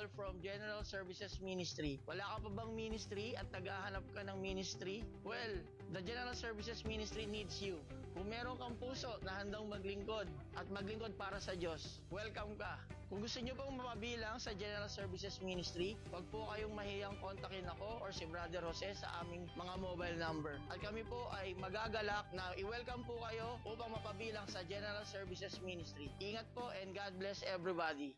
call from General Services Ministry. Wala ka pa bang ministry at naghahanap ka ng ministry? Well, the General Services Ministry needs you. Kung meron kang puso na handang maglingkod at maglingkod para sa Diyos, welcome ka. Kung gusto nyo pong mapabilang sa General Services Ministry, huwag po kayong mahiyang kontakin ako or si Brother Jose sa aming mga mobile number. At kami po ay magagalak na i-welcome po kayo upang mapabilang sa General Services Ministry. Ingat po and God bless everybody.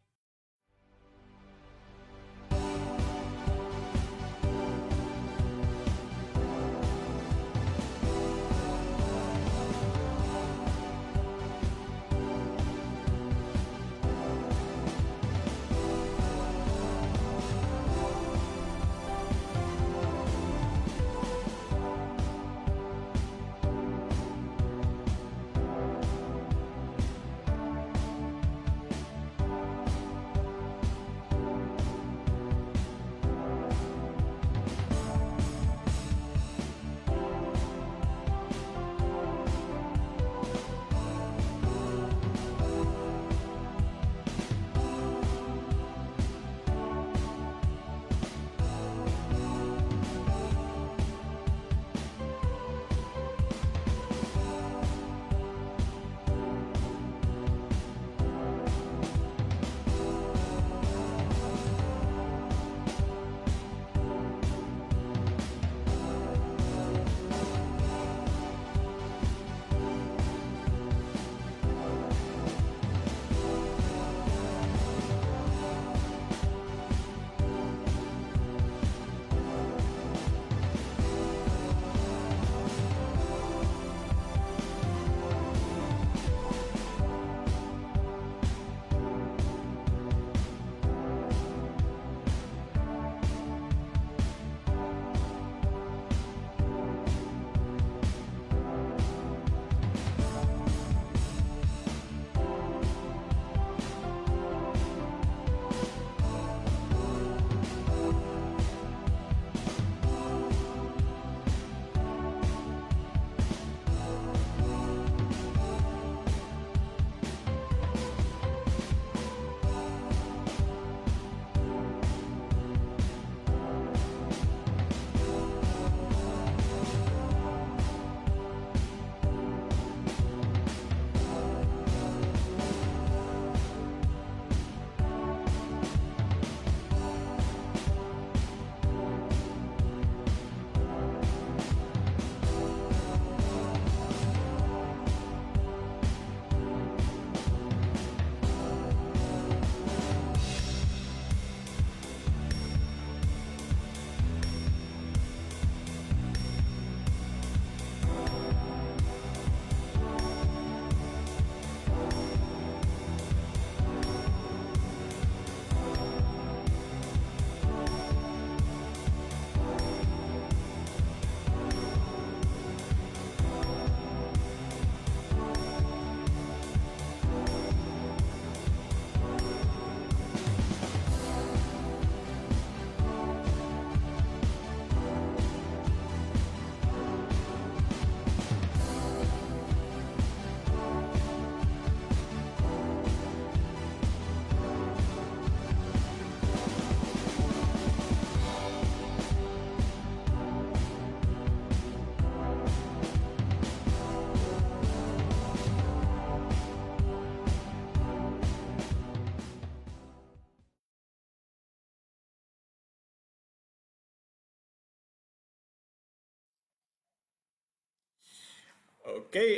Okay,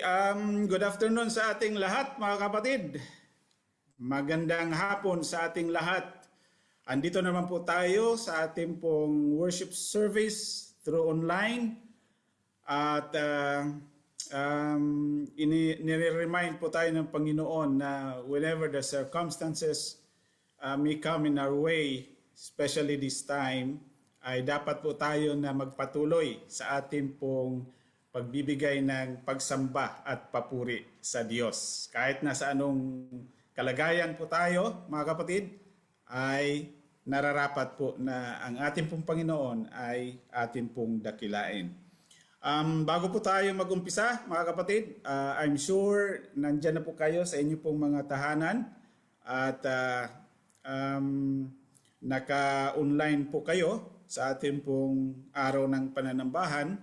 good afternoon sa ating lahat mga kapatid. Magandang hapon sa ating lahat. Andito naman po tayo sa ating pong worship service through online. At nire-remind po tayo ng Panginoon na whenever the circumstances may come in our way, especially this time, ay dapat po tayo na magpatuloy sa ating pong pagbibigay ng pagsamba at papuri sa Diyos. Kahit nasa anong kalagayan po tayo, mga kapatid, ay nararapat po na ang ating pong Panginoon ay ating pong dakilain. Bago po tayo mag-umpisa, mga kapatid, I'm sure nandyan na po kayo sa inyo pong mga tahanan at naka-online po kayo sa ating pong araw ng pananambahan.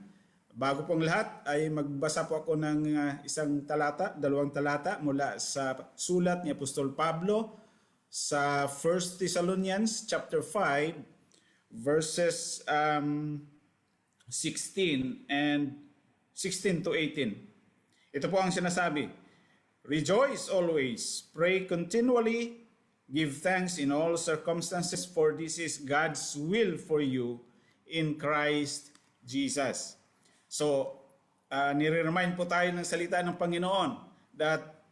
Bago pong lahat ay magbasa po ako ng isang talata, dalawang talata mula sa sulat ni Apostol Pablo sa 1 Thessalonians chapter 5 verses 16 to 18. Ito po ang sinasabi. Rejoice always, pray continually, give thanks in all circumstances, for this is God's will for you in Christ Jesus. So, nire-remind po tayo ng salita ng Panginoon that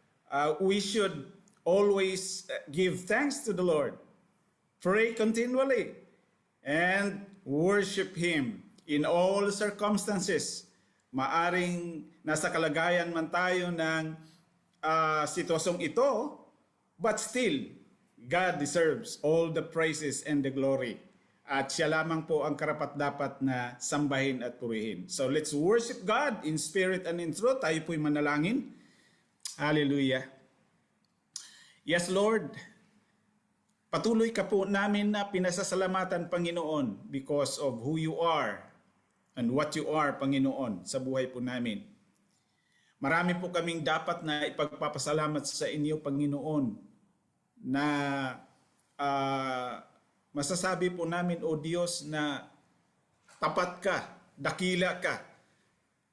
we should always give thanks to the Lord, pray continually, and worship Him in all circumstances. Maaring nasa kalagayan man tayo ng sitwasyong ito, but still, God deserves all the praises and the glory. At siya lamang po ang karapat-dapat na sambahin at purihin. So let's worship God in spirit and in truth. Tayo po'y manalangin. Hallelujah. Yes, Lord. Patuloy ka po namin na pinasasalamatan, Panginoon, because of who you are and what you are, Panginoon, sa buhay po namin. Marami po kaming dapat na ipagpapasalamat sa inyo, Panginoon, na masasabi po namin, O Diyos, na tapat ka, dakila ka,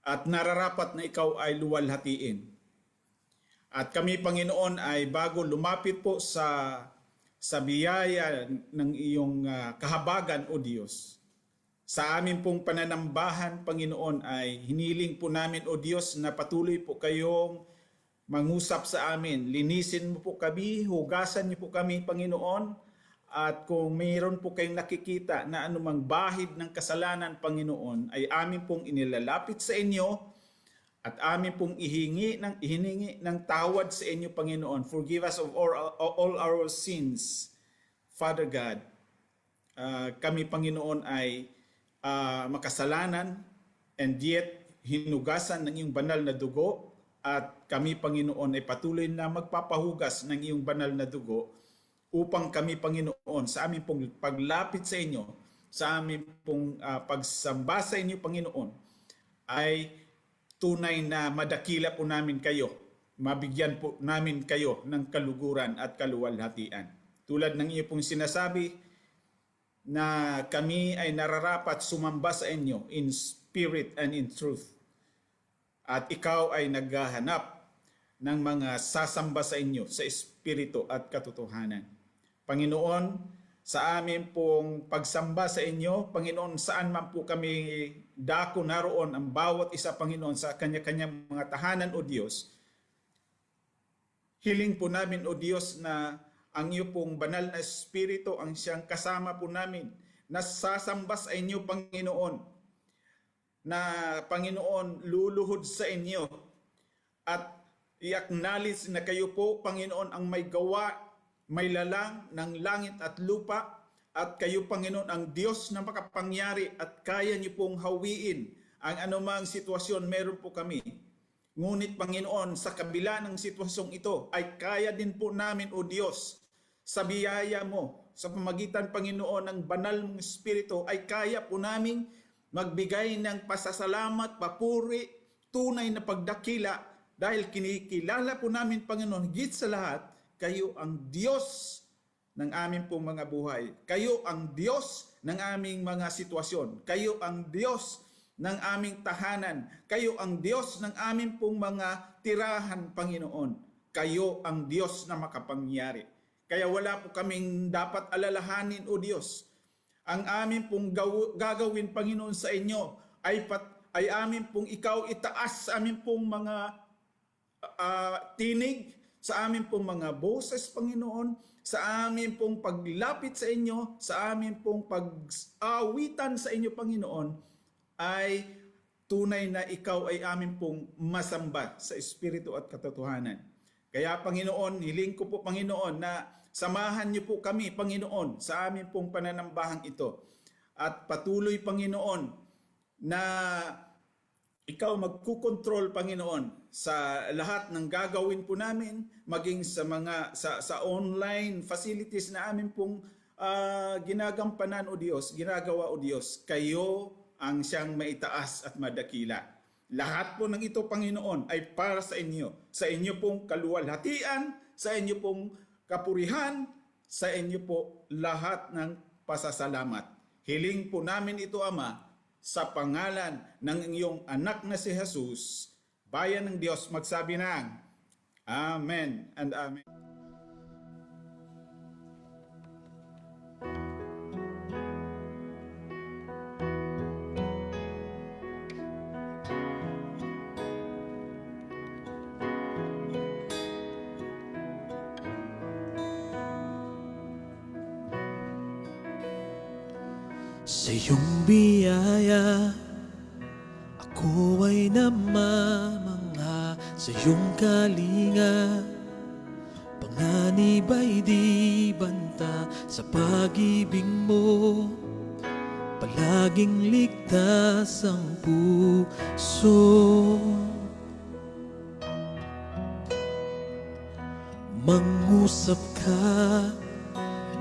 at nararapat na ikaw ay luwalhatiin. At kami, Panginoon, ay bago lumapit po sa biyaya ng iyong kahabagan, O Diyos, sa amin pong pananambahan, Panginoon, ay hiniling po namin, O Diyos, na patuloy po kayong mangusap sa amin. Linisin mo po kami, hugasan niyo po kami, Panginoon. At kung mayroon po kayong nakikita na anumang bahid ng kasalanan, Panginoon, ay amin pong inilalapit sa inyo at amin pong ihiningi ng tawad sa inyo, Panginoon. Forgive us of all our sins, Father God. Kami, Panginoon, ay makasalanan, and yet hinugasan ng iyong banal na dugo. At kami, Panginoon, ay patuloy na magpapahugas ng iyong banal na dugo upang kami, Panginoon, sa aming pong paglapit sa inyo, sa aming pong pagsamba sa inyo, Panginoon, ay tunay na madakila po namin kayo, mabigyan po namin kayo ng kaluguran at kaluwalhatian. Tulad ng iyo pong sinasabi na kami ay nararapat sumamba sa inyo in spirit and in truth. At ikaw ay naghahanap ng mga sasamba sa inyo sa espiritu at katotohanan. Panginoon, sa amin pong pagsamba sa inyo, Panginoon, saan man po kami dako naroon ang bawat isa, Panginoon, sa kanya-kanyang mga tahanan, O Diyos, hiling po namin, O Diyos, na ang iyo pong banal na espiritu ang siyang kasama po namin, na sasamba sa inyo, Panginoon, na Panginoon, luluhod sa inyo at i-acknowledge na kayo po, Panginoon, ang may gawa, may lalang ng langit at lupa, at kayo, Panginoon, ang Diyos na makapangyari at kaya niyo pong hawiin ang anumang sitwasyon meron po kami. Ngunit, Panginoon, sa kabila ng sitwasyong ito, ay kaya din po namin, O Diyos, sa biyaya mo, sa pamagitan, Panginoon, ng banal mong espiritu, ay kaya po namin magbigay ng pasasalamat, papuri, tunay na pagdakila, dahil kinikilala po namin, Panginoon, higit sa lahat, kayo ang Diyos ng aming pong mga buhay. Kayo ang Diyos ng aming mga sitwasyon. Kayo ang Diyos ng aming tahanan. Kayo ang Diyos ng aming pong mga tirahan, Panginoon. Kayo ang Diyos na makapangyari. Kaya wala po kaming dapat alalahanin, O Diyos. Ang amin pong gagawin, Panginoon, sa inyo ay amin pong ikaw itaas sa amin pong mga tinig, sa amin pong mga boses, Panginoon, sa amin pong paglapit sa inyo, sa amin pong pag-awitan sa inyo, Panginoon, ay tunay na ikaw ay amin pong masamba sa espiritu at katotohanan. Kaya, Panginoon, hiling ko po, Panginoon, na samahan niyo po kami, Panginoon, sa amin pong pananambahang ito. At patuloy, Panginoon, na ikaw magkukontrol, Panginoon, sa lahat ng gagawin po namin, maging sa mga sa online facilities na amin pong ginagampanan o Diyos, ginagawa o Diyos, kayo ang siyang maitaas at madakila. Lahat po ng ito, Panginoon, ay para sa inyo pong kaluwalhatian, sa inyo pong kapurihan, sa inyo po lahat ng pasasalamat. Hiling po namin ito, Ama, sa pangalan ng iyong anak na si Jesus, bayan ng Diyos, magsabi ng Amen and Amen. Sa iyong biyaya, ako ay namamangha. Sa iyong kalinga, panganib ay di banta. Sa pag-ibig mo, palaging ligtas ang puso. Mangusap ka,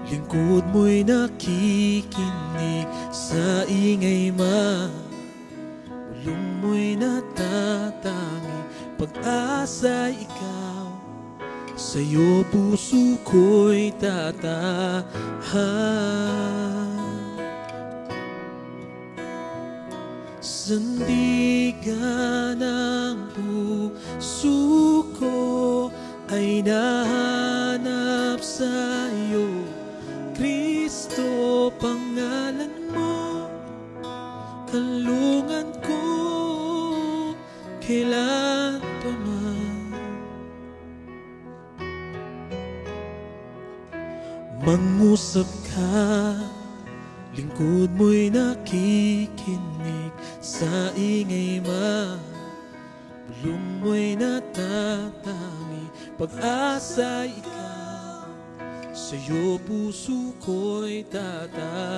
lingkod mo'y nakikinig sa ingay bulong mo'y natatangi. Pag-asa'y ikaw, sa'yo puso ko'y tatahan. Sandigan ng puso ko ay nahanap sa'yo, Kristo, pangalan mo, kalungan ko, kailan pa man. Mangusap ka, lingkod mo'y nakikinig sa ingay bulong mo'y natatangi. Pag-asa'y ikaw, sa'yo puso ko'y tatahan.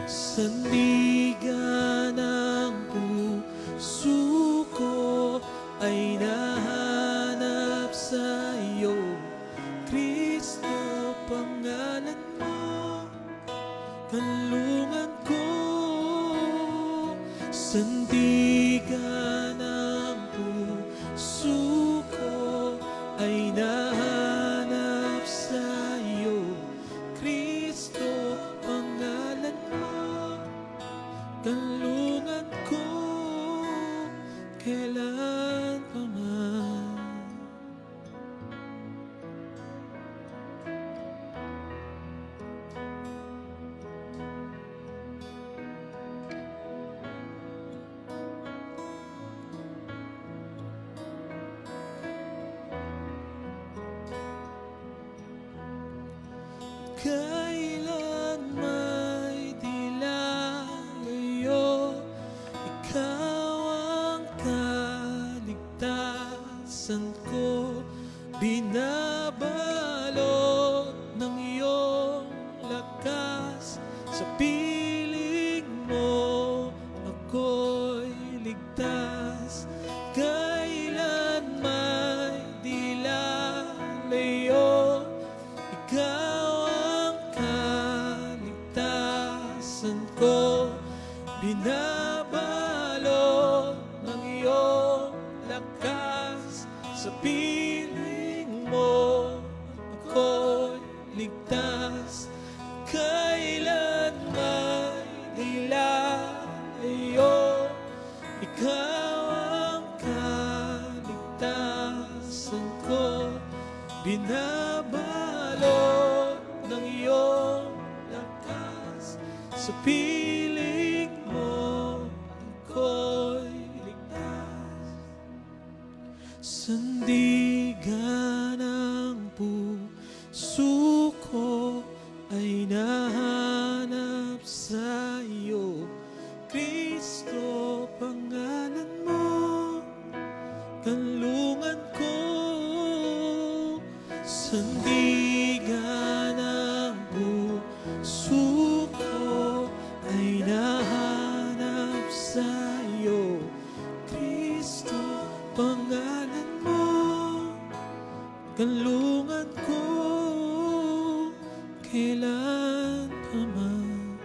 Sandigan ng puso ko ay nahanap sa'yo, Kristo, pangalan mo, kalungan ko. Sandigan ng puso ko ay nahanap sa'yo, Kristo, pangalan mo, kalungan ko, kailan pa man. Kailan may dilalayo, ikaw ang kaligtasan ko. Binabalot ng iyong lakas, sa piling mo ako'y ligtas. Kailan may dilalayo, ikaw ang kaligtasan ko. Binabalot ng iyong lakas, sa piling mo ako'y ligtas. Kailan may dilalayo, ikaw ang kaligtasan ko. Binabalot ng iyong lakas, sa piling mo ako'y ligtas. Sandigan ng puso ko ay nahanap sa'yo, Kristo, pangalan mo, kalungan ko. Sandigan ng puso ko ay nahanap sa'yo, Kristo, pangalan mo, pa man,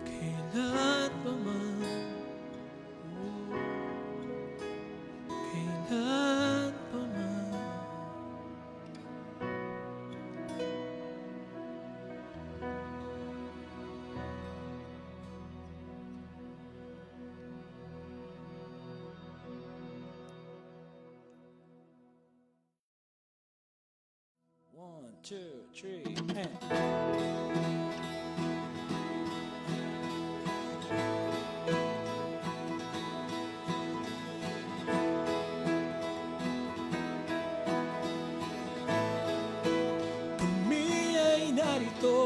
kailan pa man, kailan pa man. One, two, three, and kami ay narito.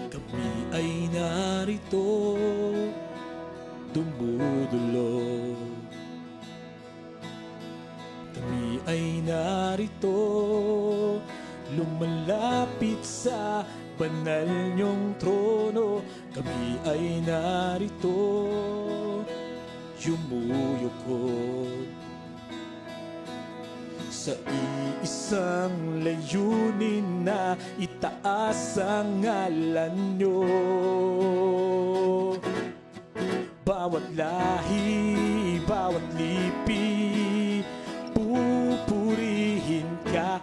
Kami ay narito, dumudulog. Kami ay narito, lumalapit sa banal niyong trono. Kami ay narito, yumuyukod sa iisang layunin na itaas ang ngalan niyo. Bawat lahi, bawat lipi, pupurihin ka.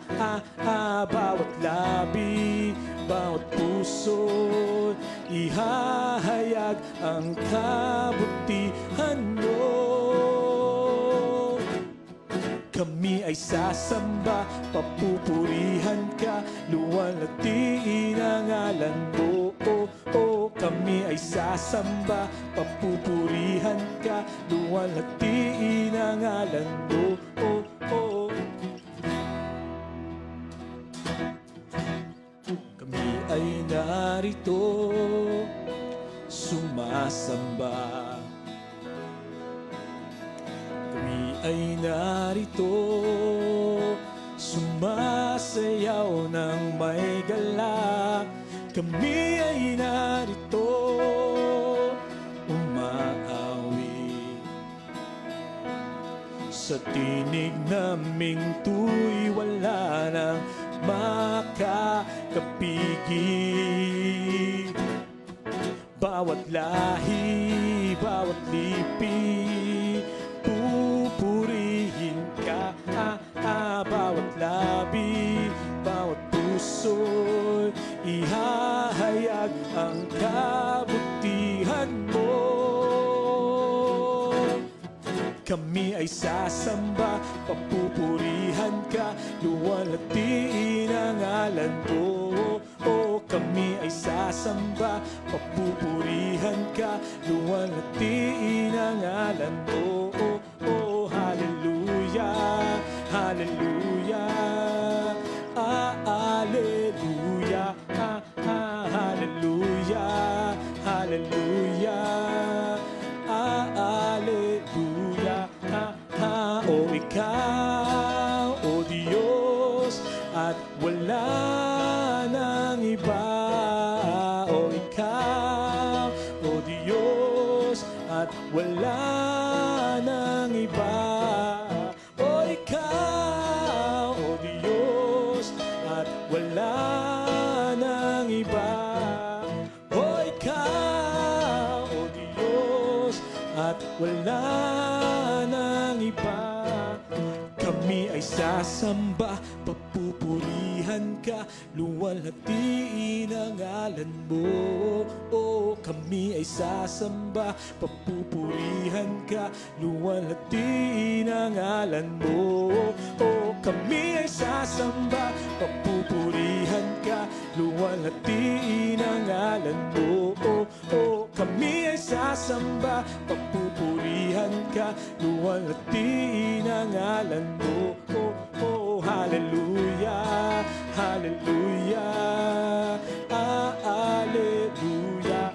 Bawat labi, bawat puso, ihahayag ang kabutihan mo. Kami ay sasamba, papupurihan ka, luwalhatiin ang ngalan mo. Kami ay sasamba, papupurihan ka, luwalhatiin ang ngalan mo. Kami ay narito, sumasamba. Kami ay narito, sumasayaw ng may galak. Kami ay narito, umaawi. Sa tinig naming tuy wala nang makakapigil. Bawat lahi, bawat lipi, pupurihin ka. Bawat labi, bawat puso, ihahayag ang kabutihan mo. Kami ay sasamba, papupurihan ka, luwalhatiin ang ngalan mo. Kami ay sasamba, papupurihan ka, luwalhatiin ang ngalan mo. Hallelujah, hallelujah, hallelujah, hallelujah, hallelujah, hallelujah. O ikaw, O Diyos, at wala nang iba. O ikaw, O Diyos, at wala nang iba. O ikaw, O Diyos, at wala nang iba. O ikaw, O Diyos, at wala nang iba. Kami ay sasamba, papupurihan ka, luwalhatiin ang ngalan mo. Kami ay sasamba, papupurihan ka, luwalhatiin ang ngalan mo. Kami ay sasamba, papupurihan ka, luwalhatiin ang ngalan mo. Kami ay sasamba, papupurihan ka, luwalhatiin ang ngalan mo. Hallelujah, hallelujah, hallelujah,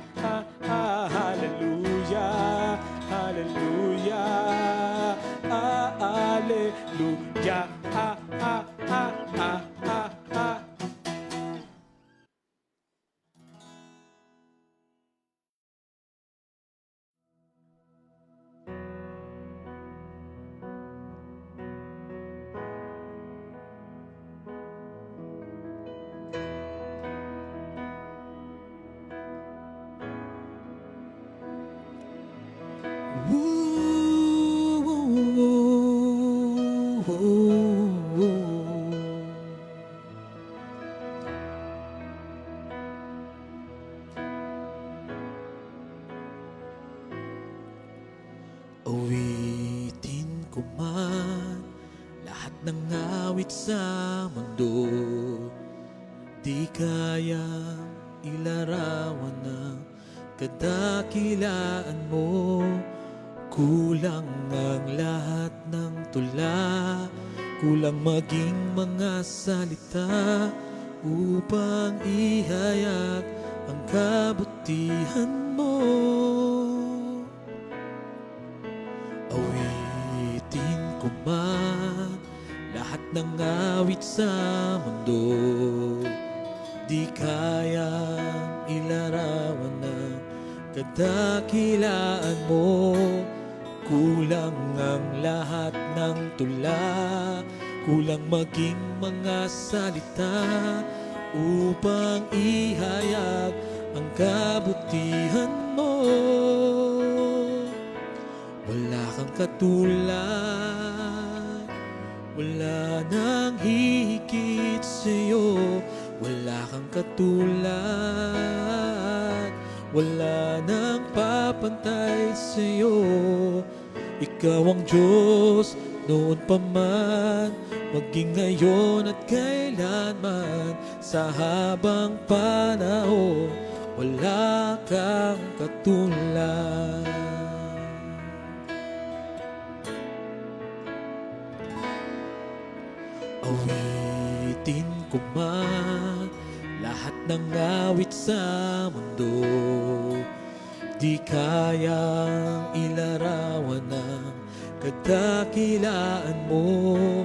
hallelujah, hallelujah, hallelujah. ya, ha, ha, ha, ha, ha, ha. Awitin ko man lahat ng awit sa mundo, di kayang ilarawan ng kadakilaan mo. Kulang ang lahat ng tula, kulang maging mga salita upang ihayag ang kabutihan mo. Awitin ko man lahat ng awit sa mundo, di kayang ilarawan ng kadakilaan mo. Kulang ang lahat ng tula, kulang maging mga salita upang ihayag ang kabutihan mo. Wala kang katulad, wala nang hihigit sa'yo. Wala kang katulad, wala nang papantay sa'yo. Ikaw ang Diyos noon pa man, maging ngayon at kailanman. Sa habang panahon, wala kang katulad. Awitin ko man lahat ng awit sa mundo, di kayang ilarawan ng kadakilaan mo.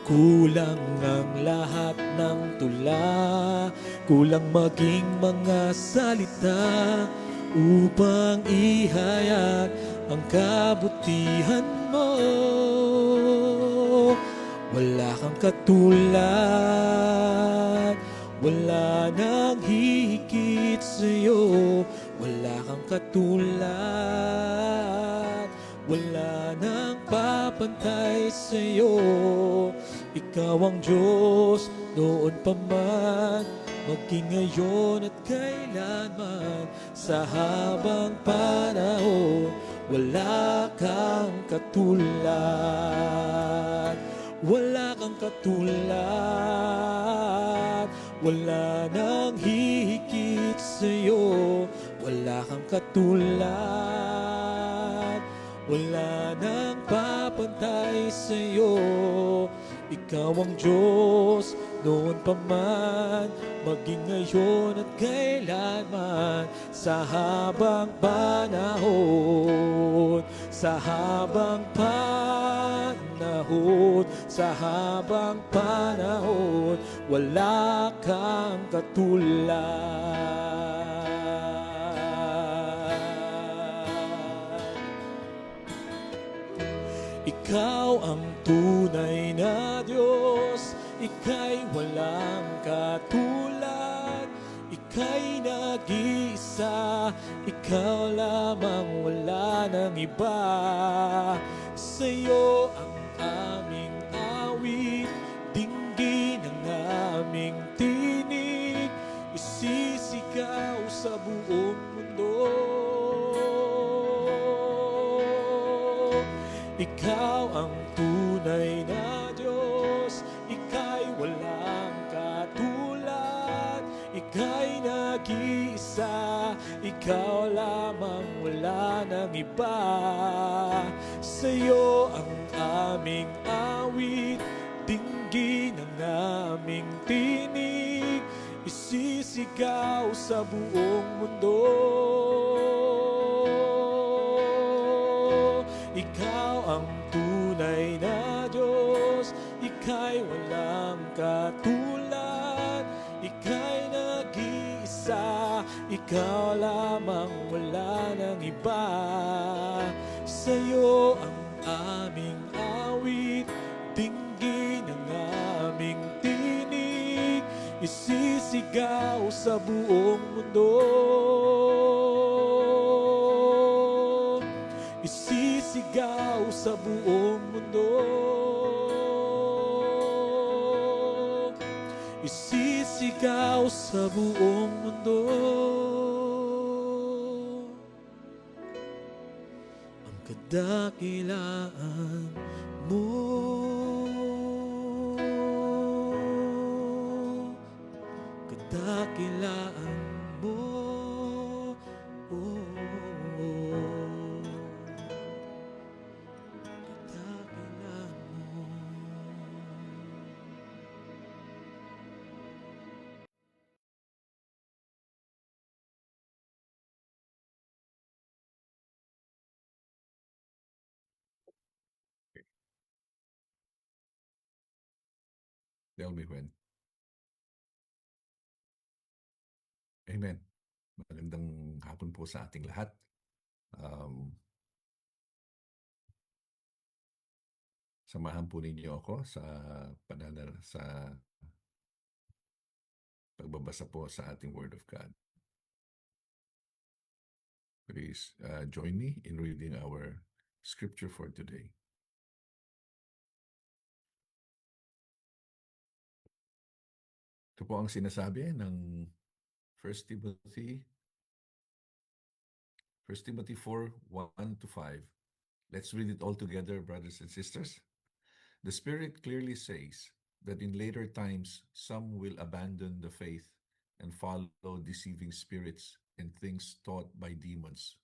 Kulang ang lahat ng tula, kulang maging mga salita upang ihayag ang kabutihan mo. Wala kang katulad, wala nang hihigit sa'yo. Wala kang katulad, wala nang papantay sa'yo. Ikaw ang Diyos noon pa man, maging ngayon at kailanman. Sa habang panahon, wala kang katulad. Wala kang katulad, wala nang hihigit sa'yo. Wala kang katulad, wala nang papantay sa'yo. Ikaw ang Diyos noon pa man, maging ngayon at kailanman. Sa habang panahon, sa habang panahon, sa habang panahon, wala kang katulad. Ikaw ang tunay na Diyos, ika'y walang katulad. Ika'y nag-iisa, ikaw lamang, wala nang iba. Sa'yo ang aming awit, dinggin ang aming tinig, isisigaw sa buong mundo. Ikaw ang tunay na Diyos, ika'y walang katulad. Ika'y nag-iisa, ikaw lamang, wala nang iba. Sa'yo ang aming awit, dinggin ang aming tinig, isisigaw sa buong mundo. Ikaw ang tunay na Diyos, ika'y walang katulad. Ika'y nag-iisa, ikaw lamang, wala nang iba. Sa'yo ang aming awit, dinggin ang aming tinig, isisigaw sa buong mundo. Isisigaw sa buong mundo. Isisigaw sa buong mundo. Ang kadakilaan mo. Kadakilaan mo. Oh. Kadakilaan mo. Tell me when. Amen. Magandang hapon po sa ating lahat. Samahan po ninyo ako sa pagbabasa po sa ating Word of God. Please join me in reading our scripture for today. Ito po ang sinasabi ng 1 Timothy 4, 1-5. Let's read it all together, brothers and sisters. The Spirit clearly says that in later times some will abandon the faith and follow deceiving spirits and things taught by demons.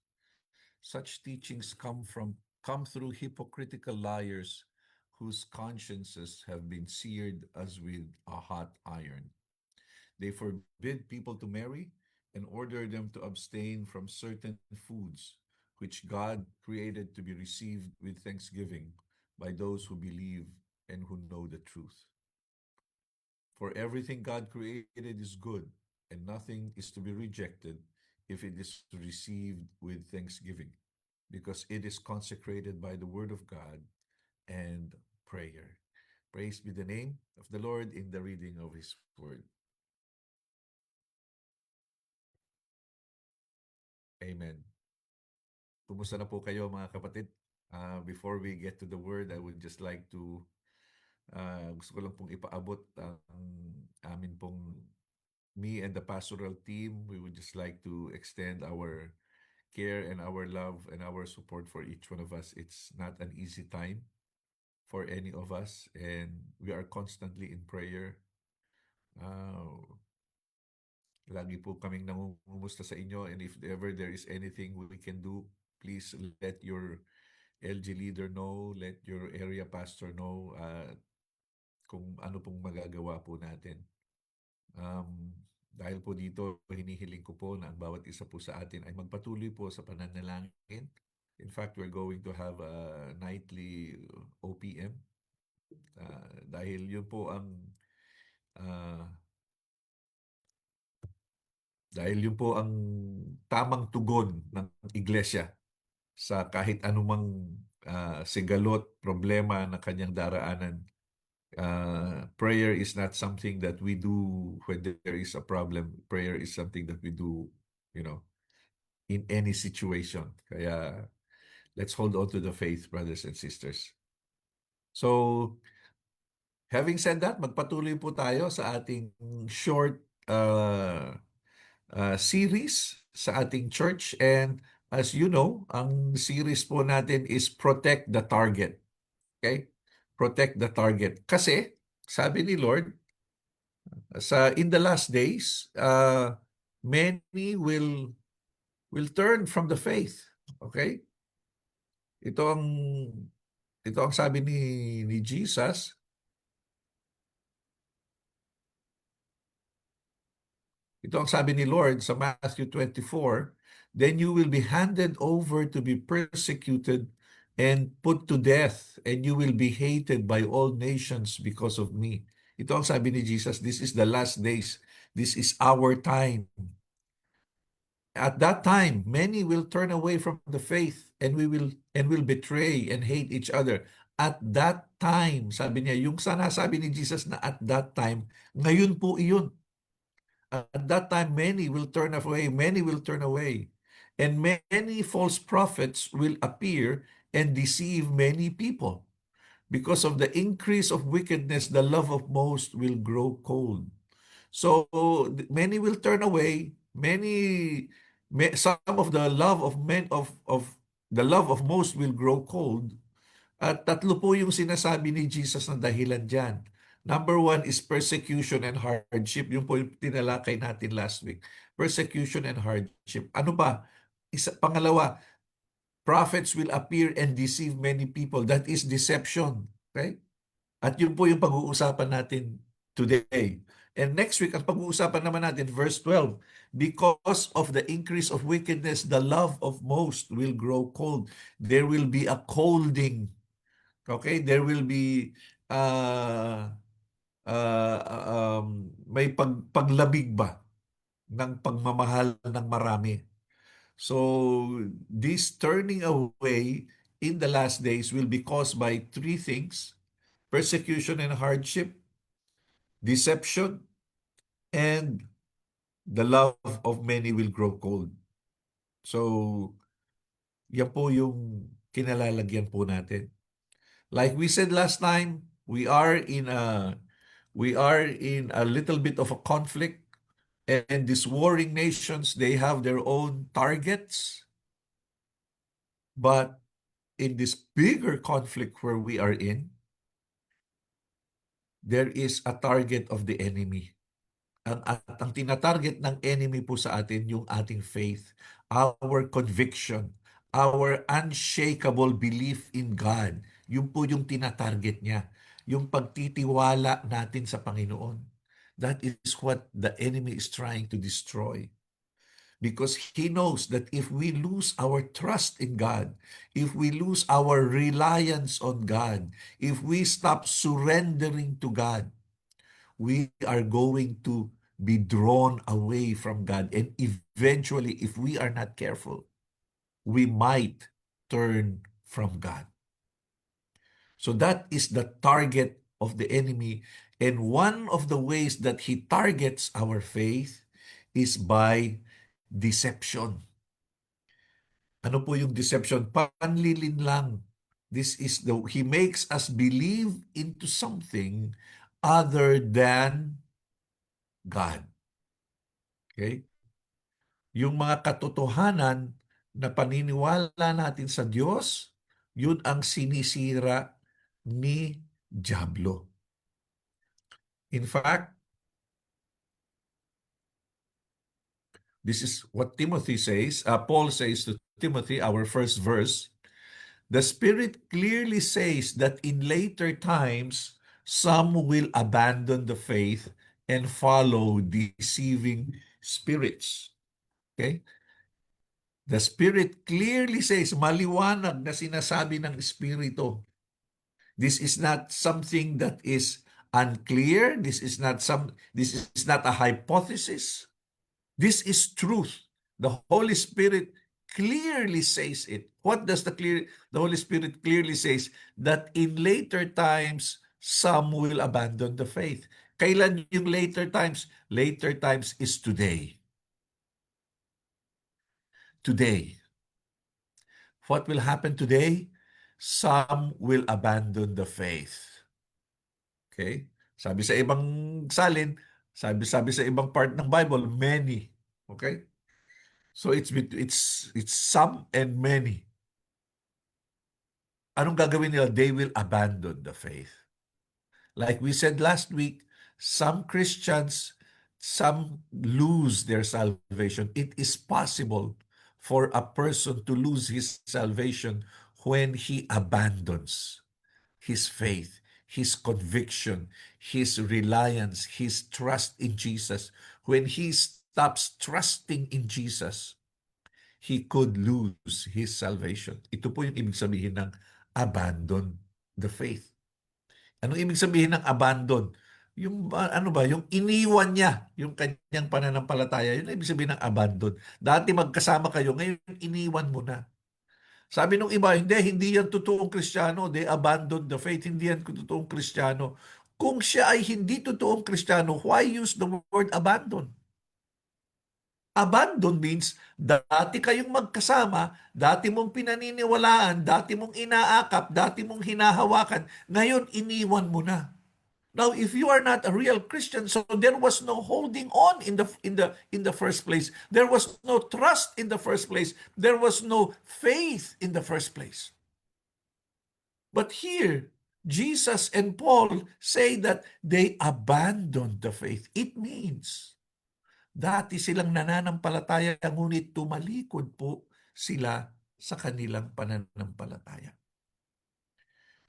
Such teachings come through hypocritical liars whose consciences have been seared as with a hot iron. They forbid people to marry and order them to abstain from certain foods which God created to be received with thanksgiving by those who believe and who know the truth. For everything God created is good, and nothing is to be rejected if it is received with thanksgiving, because it is consecrated by the word of God and prayer. Praise be the name of the Lord in the reading of His word. Amen. Kumusta na po kayo mga kapatid? Before we get to the word, I would just like to gusto ko lang pong ipaabot ang amin pong me and the pastoral team. We would just like to extend our care and our love and our support for each one of us. It's not an easy time for any of us, and we are constantly in prayer. Lagi po kaming nangungumusta sa inyo, and if ever there is anything we can do, please let your LG leader know, let your area pastor know kung ano pong magagawa po natin. Dahil po dito, hinihiling ko po na ang bawat isa po sa atin ay magpatuloy po sa pananalangin. In fact, we're going to have a nightly OPM dahil yun po ang tamang tugon ng iglesia sa kahit anumang sigalot, problema na kanyang daraanan. Prayer is not something that we do when there is a problem. Prayer is something that we do, in any situation. Kaya let's hold on to the faith, brothers and sisters. So, having said that, magpatuloy po tayo sa ating short series sa ating church, and as you know, ang series po natin is Protect the Target. Okay? Protect the target. Kasi sabi ni Lord, in the last days, many will turn from the faith. Okay? Ito ang sabi ni Jesus. Ito ang sabi ni Lord sa Matthew 24, then you will be handed over to be persecuted and put to death, and you will be hated by all nations because of me. Ito ang sabi ni Jesus, this is the last days. This is our time. At that time, many will turn away from the faith and will betray and hate each other. At that time, sabi niya, yung sinasabi ni Jesus na at that time, ngayon po iyon. At that time, many will turn away, and many false prophets will appear and deceive many people. Because of the increase of wickedness, the love of most will grow cold. So many will turn away. Some of the love of the love of most will grow cold. At tatlo po yung sinasabi ni Jesus na dahilan dyan. Number one is persecution and hardship. Yung po yung tinalakay natin last week. Persecution and hardship. Ano ba? Pangalawa, prophets will appear and deceive many people. That is deception. Okay? At yun po yung pag-uusapan natin today. And next week, ang pag-uusapan naman natin, verse 12, because of the increase of wickedness, the love of most will grow cold. There will be a colding. Okay? There will be may paglabig ba ng pagmamahal ng marami. So, this turning away in the last days will be caused by three things: persecution and hardship, deception, and the love of many will grow cold. So, yan po yung kinalalagyan po natin. Like we said last time, we are in a little bit of a conflict, and these warring nations, they have their own targets. But in this bigger conflict where we are in, there is a target of the enemy. At ang tinatarget ng enemy po sa atin, yung ating faith, our conviction, our unshakable belief in God. Yun po yung tinatarget niya. Yung pagtitiwala natin sa Panginoon. That is what the enemy is trying to destroy. Because he knows that if we lose our trust in God, if we lose our reliance on God, if we stop surrendering to God, we are going to be drawn away from God. And eventually, if we are not careful, we might turn from God. So that is the target of the enemy. And one of the ways that he targets our faith is by deception. Ano po yung deception? Panlilinlang. He makes us believe into something other than God. Okay? Yung mga katotohanan na paniniwala natin sa Diyos, yun ang sinisira ni Diablo. In fact, this is what Timothy says. Paul says to Timothy, our first verse, the Spirit clearly says that in later times, some will abandon the faith and follow deceiving spirits. Okay? The Spirit clearly says, maliwanag na sinasabi ng Espiritu. This is not something that is unclear. This is not a hypothesis. This is truth. The Holy Spirit clearly says it. What does the Holy Spirit clearly says? That in later times, some will abandon the faith. Kailan yung later times? Later times is today. Today. What will happen today? Some will abandon the faith. Okay? Sabi sa ibang salin, sabi sa ibang part ng Bible, many. Okay? So it's some and many. Anong gagawin nila? They will abandon the faith. Like we said last week, some Christians, some lose their salvation. It is possible for a person to lose his salvation when he abandons his faith, his conviction, his reliance, his trust in Jesus. When he stops trusting in Jesus, he could lose his salvation. Ito po yung ibig sabihin ng abandon the faith. Anong ibig sabihin ng abandon? Yung ano ba, yung iniwan niya yung kanyang pananampalataya. Yun ang ibig sabihin ng abandon. Dati magkasama kayo, ngayon iniwan mo na. Sabi nung iba, hindi yan totoong Kristiyano. They abandoned the faith. Hindi yan totoong Kristiyano. Kung siya ay hindi totoong Kristiyano, why use the word abandon? Abandon means, dati kayong magkasama, dati mong pinaniniwalaan, dati mong inaakap, dati mong hinahawakan, ngayon iniwan mo na. Now, if you are not a real Christian, so there was no holding on in the first place. There was no trust in the first place. There was no faith in the first place. But here, Jesus and Paul say that they abandoned the faith. It means, dati silang nananampalataya, ngunit tumalikod po sila sa kanilang pananampalataya.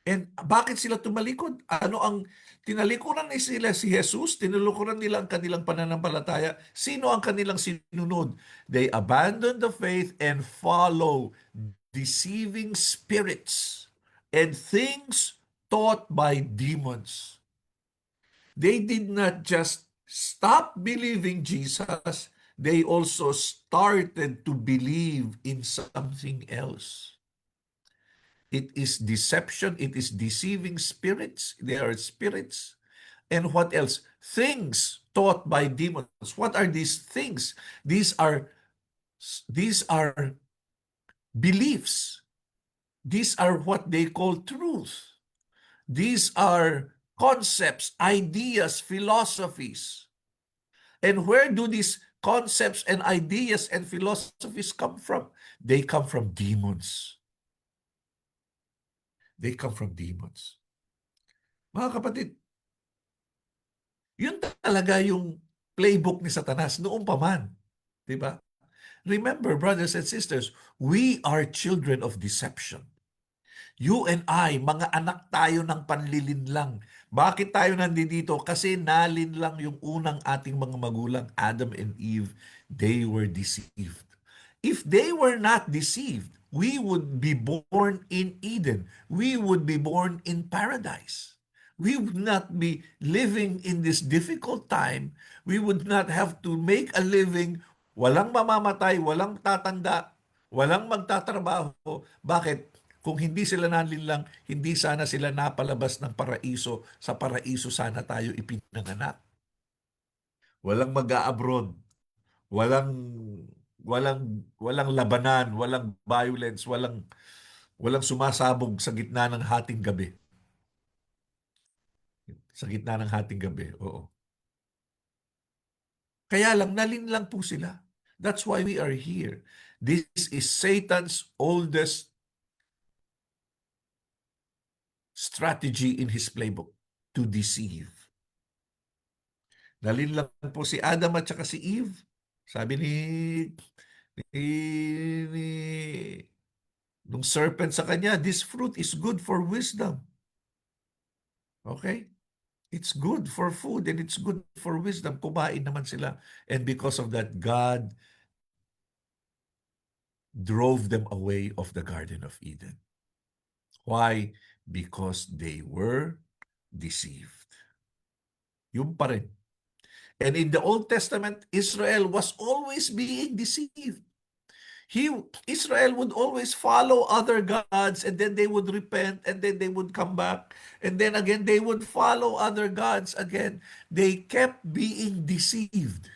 And bakit sila tumalikod? Ano ang tinalikuran nila si Jesus? Tinulikuran nila ang kanilang pananampalataya. Sino ang kanilang sinunod? They abandon the faith and follow deceiving spirits and things taught by demons. They did not just stop believing Jesus, they also started to believe in something else. It is deception. It is deceiving spirits. They are spirits. And what else? Things taught by demons. What are these things? These are beliefs. These are what they call truth. These are concepts, ideas, philosophies. And where do these concepts and ideas and philosophies come from? They come from demons. They come from demons. Mga kapatid, yun talaga yung playbook ni Satanas noong pa man. Diba? Remember, brothers and sisters, we are children of deception. You and I, mga anak tayo ng panlilinlang. Bakit tayo nandito? Kasi nalinlang yung unang ating mga magulang, Adam and Eve. They were deceived. If they were not deceived, we would be born in Eden. We would be born in paradise. We would not be living in this difficult time. We would not have to make a living. Walang mamamatay, walang tatanda, walang magtatrabaho. Bakit? Kung hindi sila nalinlang, hindi sana sila napalabas ng paraiso. Sa paraiso sana tayo ipinanganak. Walang mag-a-abroad. Walang labanan, walang violence, walang sumasabog sa gitna ng hating gabi. Sa gitna ng hating gabi, oo. Kaya lang, nalinlang po sila. That's why we are here. This is Satan's oldest strategy in his playbook, to deceive. Nalinlang po si Adam at saka si Eve. Sabi nung serpent sa kanya, this fruit is good for wisdom. Okay? It's good for food and it's good for wisdom. Kumain naman sila. And because of that, God drove them away of the Garden of Eden. Why? Because they were deceived. Yun pa rin. And in the Old Testament, Israel was always being deceived. Israel would always follow other gods, and then they would repent, and then they would come back, and then again they would follow other gods again. They kept being deceived.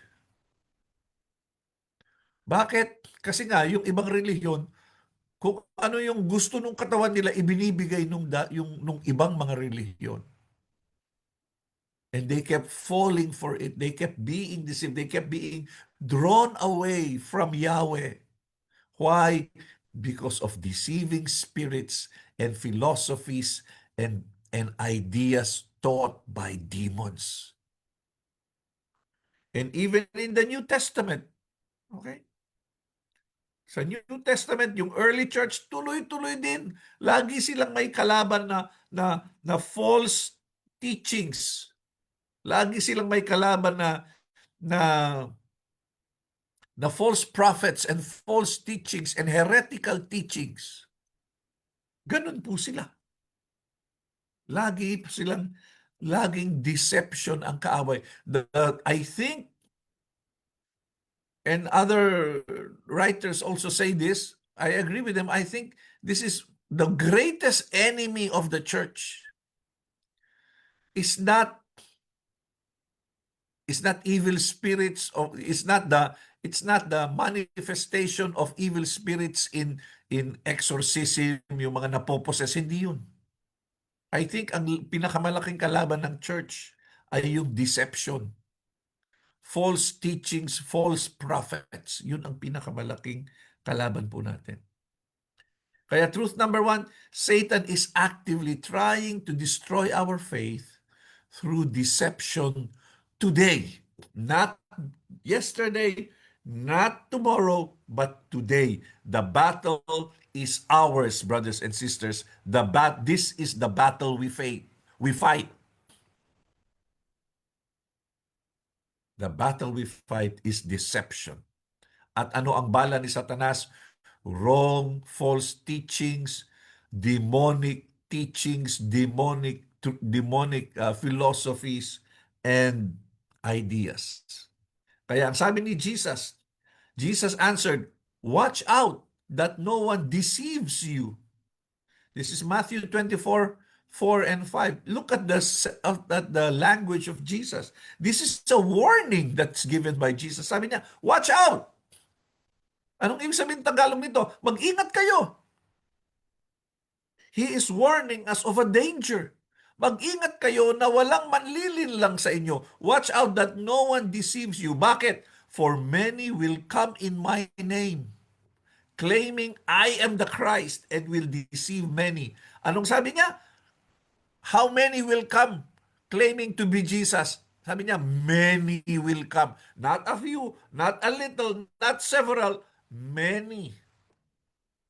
Bakit? Kasi nga, yung ibang relihiyon, kung ano yung gusto ng katawan nila, ibinibigay nung ibang mga relihiyon. And they kept falling for it. They kept being deceived. They kept being drawn away from Yahweh. Why? Because of deceiving spirits and philosophies and ideas taught by demons. And even in the New Testament, okay? Sa New Testament, yung early church, tuloy-tuloy din. Lagi silang may kalaban na false teachings. Lagi silang may kalaban na na false prophets and false teachings and heretical teachings. Ganun po sila. Laging deception ang kaaway. I think, and other writers also say this, I agree with them, I think this is the greatest enemy of the church. Is not evil spirits, or it's not the manifestation of evil spirits in exorcism, yung mga napoposes, hindi yun. I think ang pinakamalaking kalaban ng church ay yung deception. False teachings, false prophets. Yun ang pinakamalaking kalaban po natin. Kaya truth number 1, Satan is actively trying to destroy our faith through deception today. Not yesterday, not tomorrow, but today. The battle is ours, brothers and sisters. This is the battle we fight. The battle we fight is deception. At ano ang bala ni Satanas? Wrong, false teachings, demonic teachings, demonic philosophies, and ideas. Kaya ang sabi ni Jesus answered, "Watch out that no one deceives you." This is Matthew 24:4 and 5. Look at the language of Jesus. This is a warning that's given by Jesus. Sabi niya, watch out! Anong ibig sabihin Tagalog nito? Mag-ingat kayo. He is warning us of a danger. Mag-ingat kayo na walang manlilinlang sa inyo. Watch out that no one deceives you. Bakit? For many will come in my name, claiming I am the Christ, and will deceive many. Anong sabi niya? How many will come claiming to be Jesus? Sabi niya, many will come. Not a few, not a little, not several. Many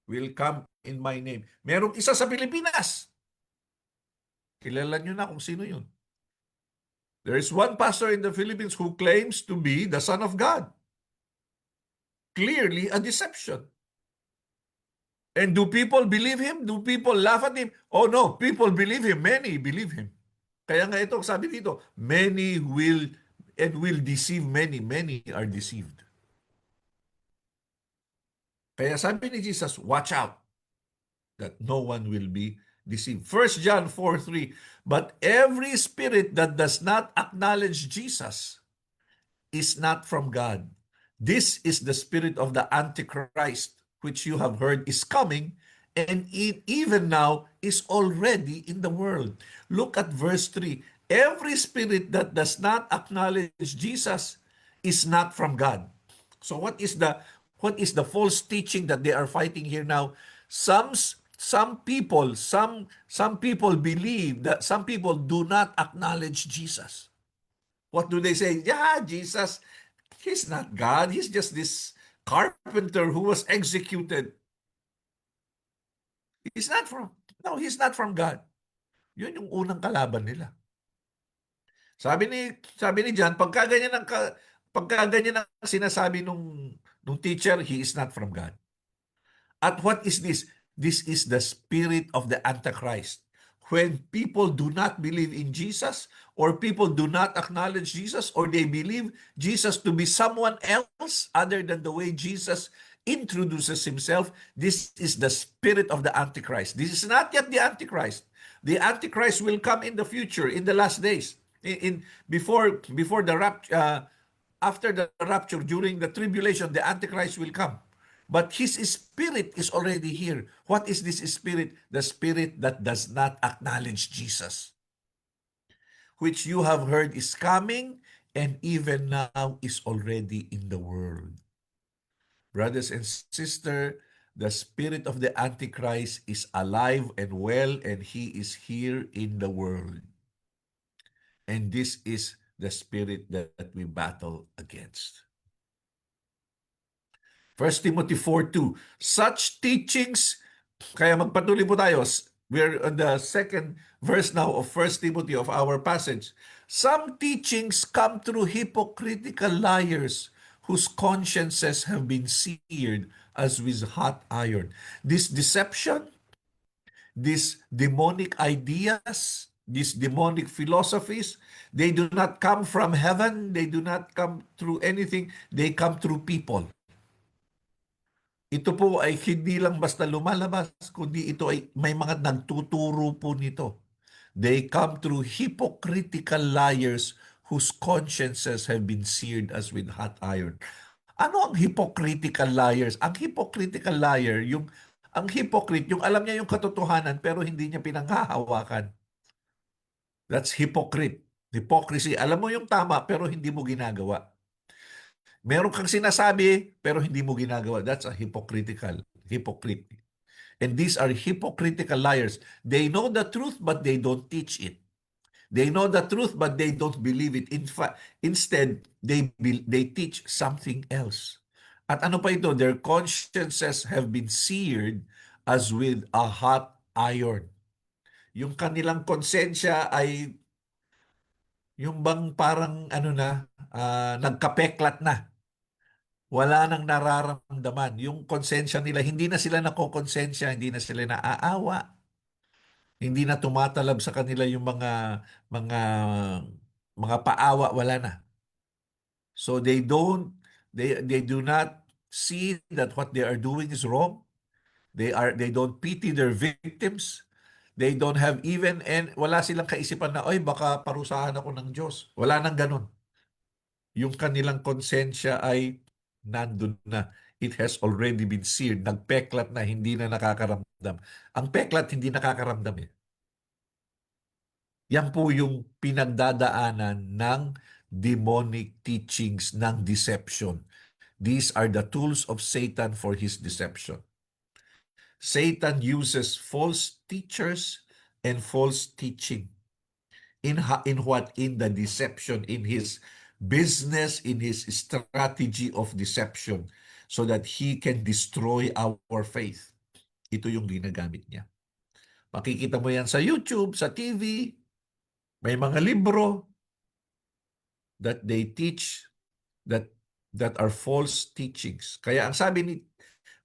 will come in my name. Merong isa sa Pilipinas. Kilala nyo na kung sino yun. There is one pastor in the Philippines who claims to be the Son of God. Clearly a deception. And do people believe him? Do people laugh at him? Oh no, people believe him. Many believe him. Kaya nga ito, sabi dito, many will deceive many. Many are deceived. Kaya sabi ni Jesus, watch out that no one will be deceived. 1 John 4:3, but every spirit that does not acknowledge Jesus is not from God. This is the spirit of the Antichrist, which you have heard is coming, and it even now is already in the world. Look at verse 3. Every spirit that does not acknowledge Jesus is not from God. So what is the false teaching that they are fighting here now? Some people believe that some people do not acknowledge Jesus. What do they say? Yeah, Jesus, he's not God. He's just this carpenter who was executed. He's not from God. Yun yung unang kalaban nila. Sabi ni John, pagka ganyan ang sinasabi nung teacher, he is not from God. At what is this? This is the spirit of the Antichrist. When people do not believe in Jesus, or people do not acknowledge Jesus, or they believe Jesus to be someone else other than the way Jesus introduces himself, this is the spirit of the Antichrist. This is not yet the Antichrist. The Antichrist will come in the future, in the last days, before the rapture. After the rapture, during the tribulation, the Antichrist will come. But his spirit is already here. What is this spirit? The spirit that does not acknowledge Jesus, which you have heard is coming, and even now is already in the world. Brothers and sisters, the spirit of the Antichrist is alive and well, and he is here in the world. And this is the spirit that we battle against. 1 Timothy 4:2. Such teachings, kaya magpatuloy po tayo. We're on the second verse now of 1 Timothy of our passage. Some teachings come through hypocritical liars whose consciences have been seared as with hot iron. This deception, these demonic ideas, these demonic philosophies, they do not come from heaven, they do not come through anything, they come through people. Ito po ay hindi lang basta lumalabas, kundi ito ay may mga nagtuturo po nito. They come through hypocritical liars whose consciences have been seared as with hot iron. Ano ang hypocritical liars? Ang hypocritical liar, ang hypocrite, yung alam niya yung katotohanan pero hindi niya pinanghahawakan. That's hypocrite. Hypocrisy. Alam mo yung tama pero hindi mo ginagawa. Meron kang sinasabi pero hindi mo ginagawa. That's a hypocrite. And these are hypocritical liars. They know the truth but they don't teach it. They know the truth but they don't believe it. In fact, instead, they teach something else. At ano pa ito? Their consciences have been seared as with a hot iron. Yung kanilang konsensya ay yung bang parang nagkapeklat na. Wala nang nararamdaman. Yung konsensya nila, hindi na sila nakokonsensya, hindi na sila naaawa. Hindi na tumatalab sa kanila yung mga mga paawa, wala na. So they do not see that what they are doing is wrong. They don't pity their victims. They don't have even, and wala silang kaisipan na, oy, baka parusahan ako ng Diyos. Wala nang ganun. Yung kanilang konsensya ay nandun na. It has already been seared. Nagpeklat na, hindi na nakakaramdam. Ang peklat, hindi nakakaramdam eh. Yan po yung pinagdadaanan ng demonic teachings ng deception. These are the tools of Satan for his deception. Satan uses false teachers and false teaching in what? In the deception, in his business, in his strategy of deception, so that he can destroy our faith. Ito yung ginagamit niya. Makikita mo yan sa YouTube, sa TV, may mga libro that they teach that are false teachings. Kaya ang sabi ni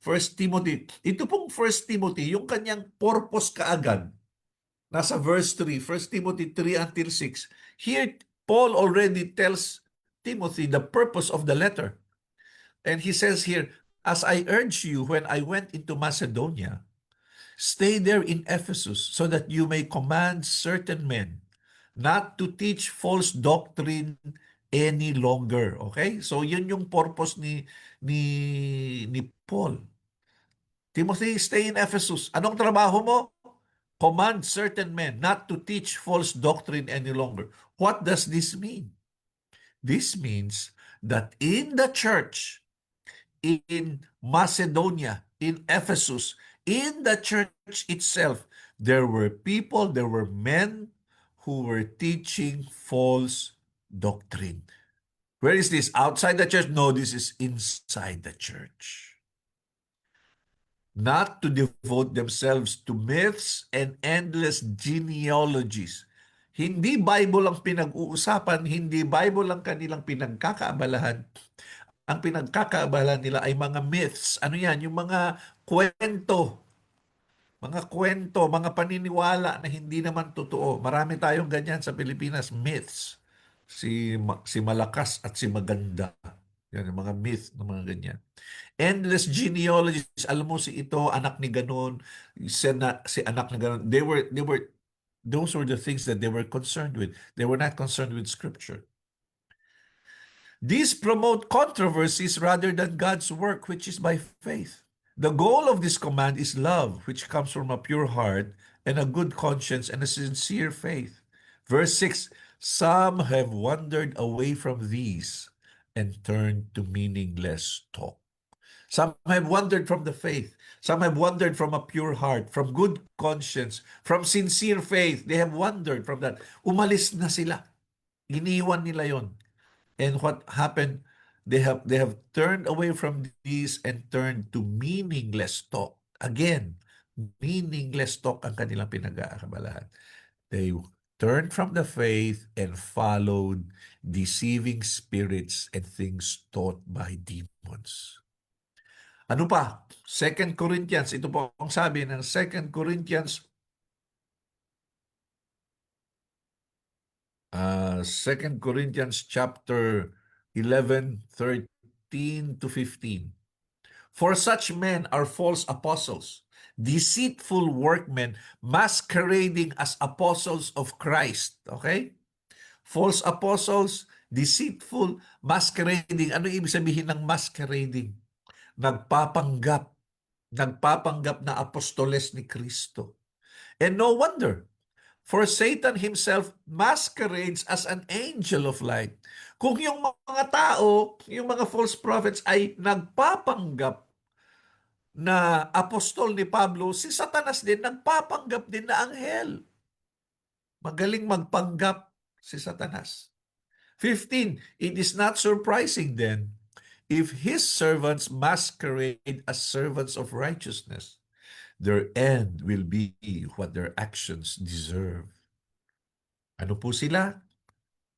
1 Timothy, ito pong 1 Timothy, yung kanyang purpose kaagad, nasa verse 3, 1 Timothy 3 until 6. Here, Paul already tells Timothy the purpose of the letter. And he says here, as I urge you when I went into Macedonia, stay there in Ephesus so that you may command certain men not to teach false doctrine any longer. Okay? So yun yung purpose ni Paul. Timothy, stay in Ephesus. Anong trabaho mo? Command certain men not to teach false doctrine any longer. What does this mean? This means that in the church, in Macedonia, in Ephesus, in the church itself, there were people, there were men who were teaching false doctrine. Where is this? Outside the church? No, this is inside the church. Not to devote themselves to myths and endless genealogies. Hindi Bible ang pinag-uusapan, hindi Bible ang kanilang pinagkakaabalahan. Ang pinagkakaabalahan nila ay mga myths. Ano yan? Yung mga kwento, mga paniniwala na hindi naman totoo. Marami tayong ganyan sa Pilipinas, myths. Si malakas at si maganda. Yan, yung mga myth ng mga ganyan. Endless genealogies. Alam mo si ito, anak ni ganon, si anak ni ganon. Those were the things that they were concerned with. They were not concerned with Scripture. These promote controversies rather than God's work, which is by faith. The goal of this command is love, which comes from a pure heart and a good conscience and a sincere faith. Verse 6, some have wandered away from these and turned to meaningless talk. Some have wandered from the faith. Some have wandered from a pure heart, from good conscience, from sincere faith. They have wandered from that. Umalis na sila. Iniwan nila yon. And what happened? They have turned away from these and turned to meaningless talk. Again, meaningless talk ang kanilang pinag-aakabalahan. turned from the faith and followed deceiving spirits and things taught by demons. Ano pa? 2 Corinthians, ito po ang sabi ng 2 Corinthians 2 Corinthians chapter 11, 13 to 15. For such men are false apostles, deceitful workmen, masquerading as apostles of Christ. Okay? False apostles, deceitful, masquerading. Ano ibig sabihin ng masquerading? Nagpapanggap. Nagpapanggap na apostoles ni Kristo. And no wonder, for Satan himself masquerades as an angel of light. Kung yung mga tao, yung mga false prophets ay nagpapanggap na apostol ni Pablo, si Satanas din nagpapanggap din na anghel. Magaling magpanggap si Satanas. 15, it is not surprising then if his servants masquerade as servants of righteousness. Their end will be what their actions deserve. Ano po sila?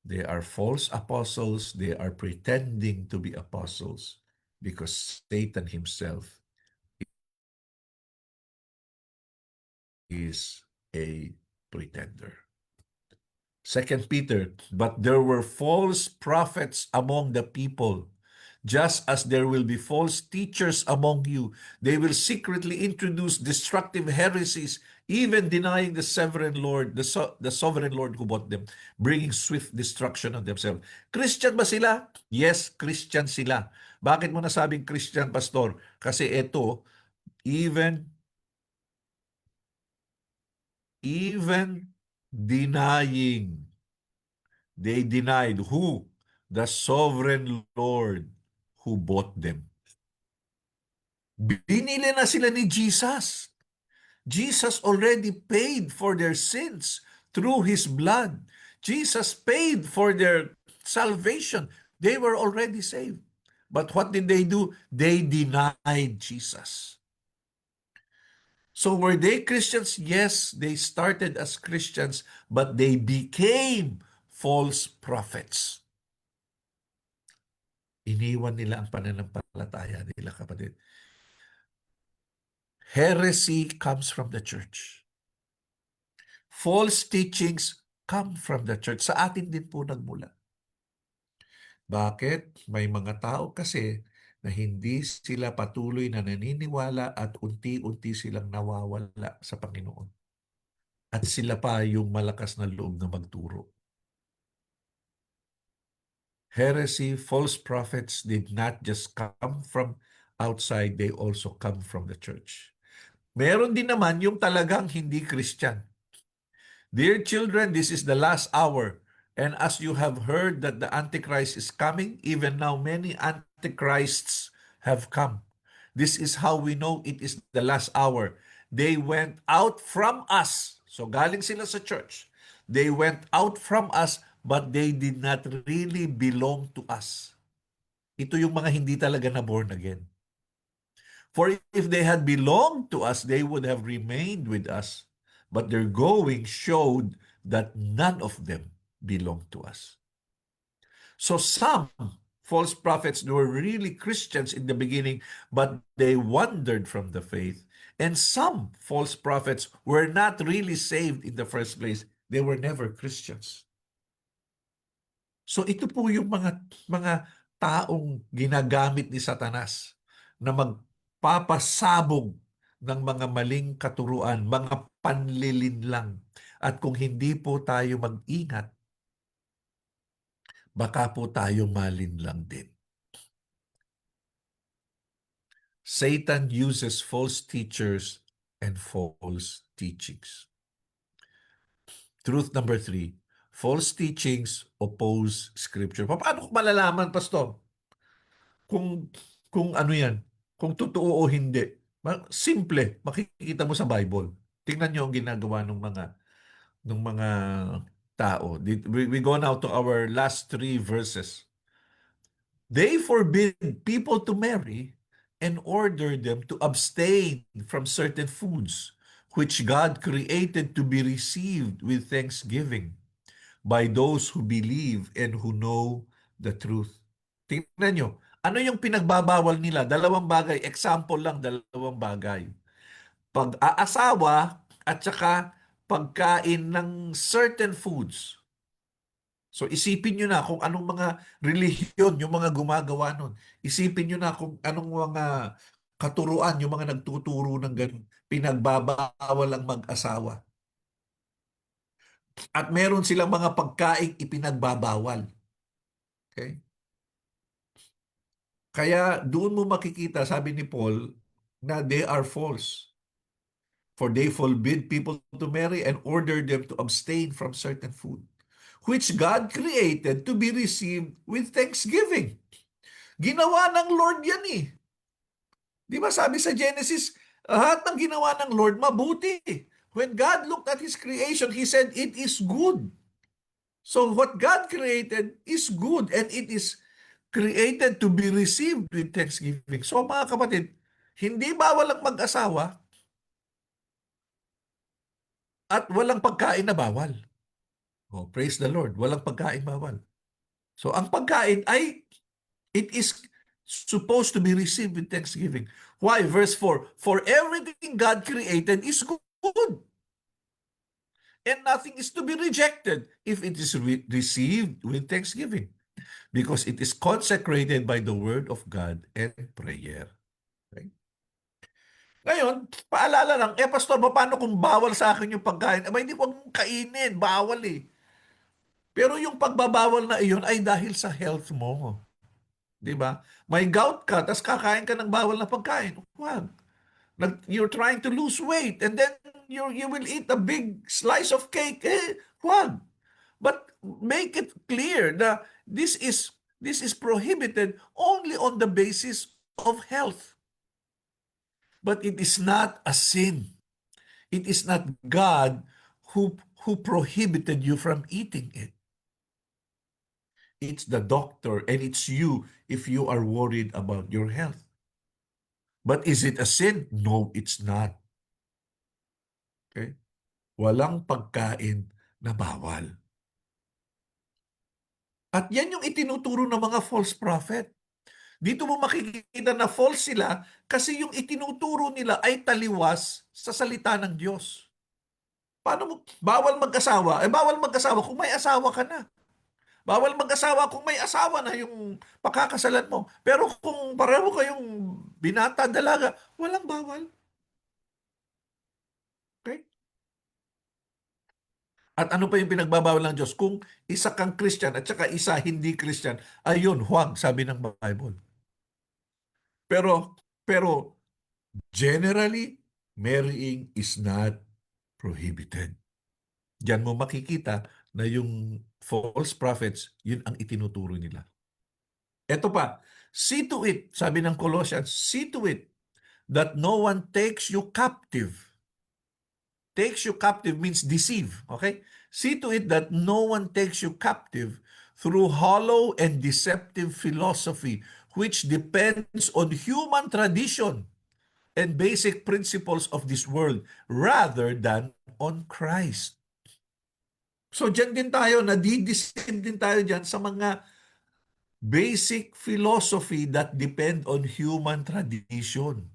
They are false apostles. They are pretending to be apostles because Satan himself is a pretender. 2 Peter, but there were false prophets among the people, just as there will be false teachers among you. They will secretly introduce destructive heresies, even denying the sovereign Lord, the sovereign Lord who bought them, bringing swift destruction on themselves. Christian ba sila? Yes, Christian sila. Bakit mo nasabing Christian, Pastor? Kasi ito, even denying, they denied who? The sovereign Lord who bought them. Binili na sila ni Jesus. Jesus already paid for their sins through His blood. Jesus paid for their salvation. They were already saved. But what did they do? They denied Jesus. So were they Christians? Yes, they started as Christians, but they became false prophets. Iniwan nila ang pananampalataya nila, kapatid. Heresy comes from the church. False teachings come from the church. Sa atin din po nagmula. Bakit? May mga tao kasi na hindi sila patuloy na naniniwala at unti-unti silang nawawala sa Panginoon. At sila pa yung malakas na loob na magturo. Heresy, false prophets did not just come from outside, they also come from the church. Meron din naman yung talagang hindi Christian. Dear children, this is the last hour. And as you have heard that the Antichrist is coming, even now many Antichrists have come. This is how we know it is the last hour. They went out from us. So galing sila sa church. They went out from us, but they did not really belong to us. Ito yung mga hindi talaga na born again. For if they had belonged to us, they would have remained with us. But their going showed that none of them belonged to us. So some false prophets were really Christians in the beginning, but they wandered from the faith. And some false prophets were not really saved in the first place. They were never Christians. So ito po yung mga taong ginagamit ni Satanas na magpapasabog ng mga maling katuruan, mga panlilinlang. At kung hindi po tayo mag-ingat, baka po tayo malinlang din. Satan uses false teachers and false teachings. Truth number 3, false teachings oppose Scripture. Paano ko malalaman, Pastor? Kung ano yan? Kung totoo o hindi? Simple, makikita mo sa Bible. Tingnan niyo ang ginagawa ng mga tao. We go now to our last 3 verses. They forbid people to marry and order them to abstain from certain foods, which God created to be received with thanksgiving by those who believe and who know the truth. Tingnan nyo, ano yung pinagbabawal nila? Dalawang bagay, example lang, dalawang bagay. Pag-aasawa at saka pagkain ng certain foods. So isipin nyo na kung anong mga relihiyon yung mga gumagawa nun. Isipin nyo na kung anong mga katuruan yung mga nagtuturo ng ganun. Pinagbabawal ang mag-asawa. At meron silang mga pagkain ipinagbabawal. Okay? Kaya doon mo makikita, sabi ni Paul, na they are false. For they forbid people to marry and order them to abstain from certain food, which God created to be received with thanksgiving. Ginawa ng Lord yan eh. Di ba sabi sa Genesis, lahat ng ginawa ng Lord mabuti. When God looked at His creation, He said, it is good. So what God created is good and it is created to be received with thanksgiving. So mga kapatid, hindi bawal ang mag-asawa at walang pagkain na bawal. Oh, praise the Lord. Walang pagkain bawal. So ang pagkain ay it is supposed to be received with thanksgiving. Why? Verse 4, for everything God created is good. And nothing is to be rejected if it is received with thanksgiving, because it is consecrated by the word of God and prayer. Okay? Ngayon, paalala lang, pastor, paano kung bawal sa akin yung pagkain? Hindi ko mong kainin, bawal eh. Pero yung pagbabawal na iyon ay dahil sa health mo. Di ba? May gout ka, tapos kakain ka ng bawal na pagkain. Huwag. You're trying to lose weight and then you will eat a big slice of cake. Huwag. But make it clear that this is prohibited only on the basis of health. But it is not a sin. It is not God who prohibited you from eating it. It's the doctor and it's you if you are worried about your health. But is it a sin? No, it's not. Okay? Walang pagkain na bawal. At yan yung itinuturo ng mga false prophet. Dito mo makikita na false sila kasi yung itinuturo nila ay taliwas sa salita ng Diyos. Paano mo? Bawal mag-asawa. Bawal mag-asawa kung may asawa ka na. Bawal mag-asawa kung may asawa na yung pakakasalan mo. Pero kung pareho kayong binata, dalaga, walang bawal. Okay? At ano pa yung pinagbabawal ng Diyos? Kung isa kang Christian at saka isa hindi Christian, ayun, huwag, sabi ng Bible. Pero generally, marrying is not prohibited. Diyan mo makikita na yung false prophets, yun ang itinuturo nila. Ito pa, see to it, sabi ng Colossians, see to it that no one takes you captive. Takes you captive means deceive, okay? See to it that no one takes you captive through hollow and deceptive philosophy, which depends on human tradition and basic principles of this world rather than on Christ. So dyan din tayo, nadideceive din tayo dyan sa mga basic philosophy that depend on human tradition.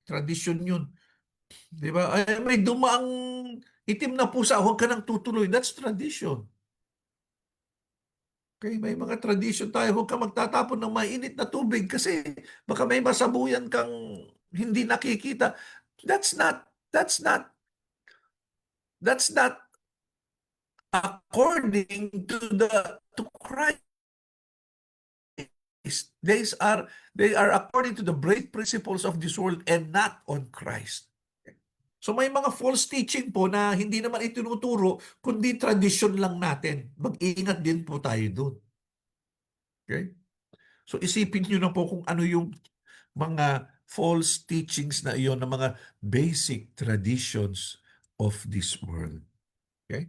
Tradition yun. Di ba? Ay, may dumaang itim na pusa, huwag ka nang tutuloy. That's tradition. Okay, may mga tradition tayo. Huwag ka magtatapon ng mainit na tubig kasi baka may masabuyan kang hindi nakikita. That's not according to Christ. They are according to the great principles of this world and not on Christ. So may mga false teaching po na hindi naman itinuturo, kundi tradition lang natin. Mag-iingat din po tayo doon. Okay? So isipin nyo na po kung ano yung mga false teachings na iyon, na mga basic traditions of this world. Okay?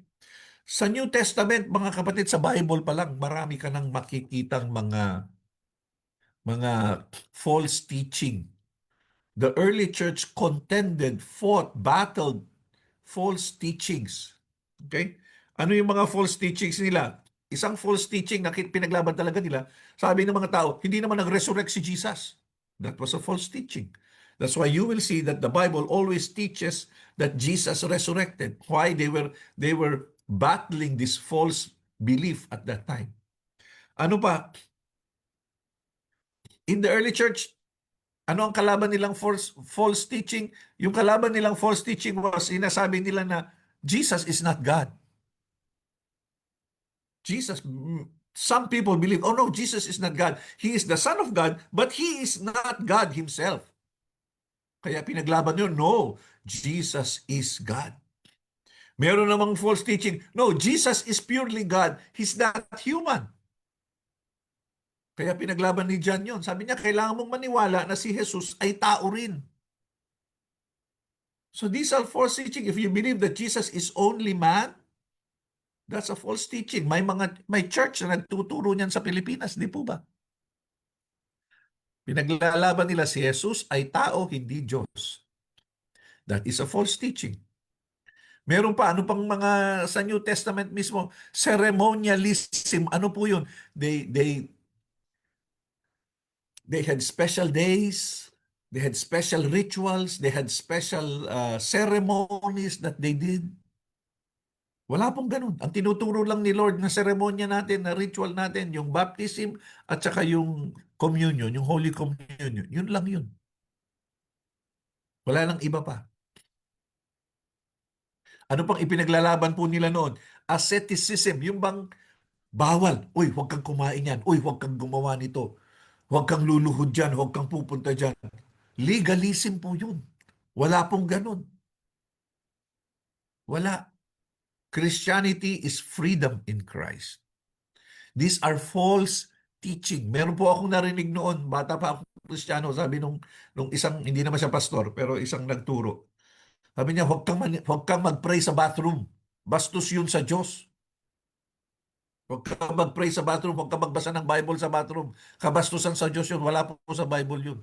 Sa New Testament, mga kapatid, sa Bible pa lang, marami ka nang makikitang mga false teaching The early church contended, fought, battled false teachings. Okay? Ano yung mga false teachings nila? Isang false teaching na pinaglaban talaga nila, sabi ng mga tao, hindi naman nag-resurrect si Jesus. That was a false teaching. That's why you will see that the Bible always teaches that Jesus resurrected. Why? They were battling this false belief at that time. Ano pa? In the early church, ano ang kalaban nilang false teaching? Yung kalaban nilang false teaching was sinasabi nila na Jesus is not God. Some people believe, oh no, Jesus is not God. He is the Son of God, but He is not God Himself. Kaya pinaglaban nyo, no, Jesus is God. Meron namang false teaching, no, Jesus is purely God. He's not human. Kaya pinaglaban ni John yun. Sabi niya, kailangan mong maniwala na si Jesus ay tao rin. So these are false teaching. If you believe that Jesus is only man, that's a false teaching. May church na nagtuturo niyan sa Pilipinas, di po ba? Pinaglalaban nila si Jesus ay tao, hindi Diyos. That is a false teaching. Meron pa, ano pang mga sa New Testament mismo, ceremonialism, ano po yun? They had special days, they had special rituals, they had special ceremonies that they did. Wala pong ganun. Ang tinuturo lang ni Lord na seremonya natin, na ritual natin, yung baptism at saka yung communion, yung Holy Communion. Yun lang yun. Wala lang iba pa. Ano pang ipinaglalaban po nila noon? Asceticism, yung bang bawal. Uy, huwag kang kumain yan. Uy, huwag kang gumawa nito. Huwag kang luluhod dyan. Huwag kang pupunta dyan. Legalism po yun. Wala pong ganun. Wala. Christianity is freedom in Christ. These are false teaching. Meron po akong narinig noon, bata pa ako Kristiyano, sabi nung isang, hindi naman siya pastor, pero isang nagturo. Sabi niya, huwag kang mag-pray sa bathroom. Bastos yun sa Diyos. Huwag kang mag-pray sa bathroom, huwag kang magbasa ng Bible sa bathroom. Kabastusan sa Diyos yun, wala po sa Bible yun.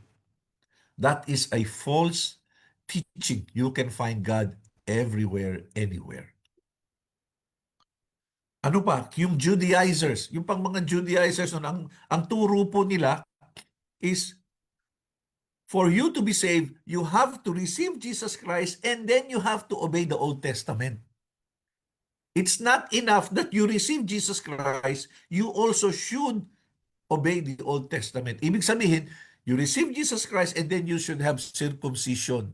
That is a false teaching. You can find God everywhere, anywhere. Ano pa? Yung Judaizers, yung pang mga Judaizers, ang turo po nila is, for you to be saved, you have to receive Jesus Christ and then you have to obey the Old Testament. It's not enough that you receive Jesus Christ, you also should obey the Old Testament. Ibig sabihin, you receive Jesus Christ and then you should have circumcision.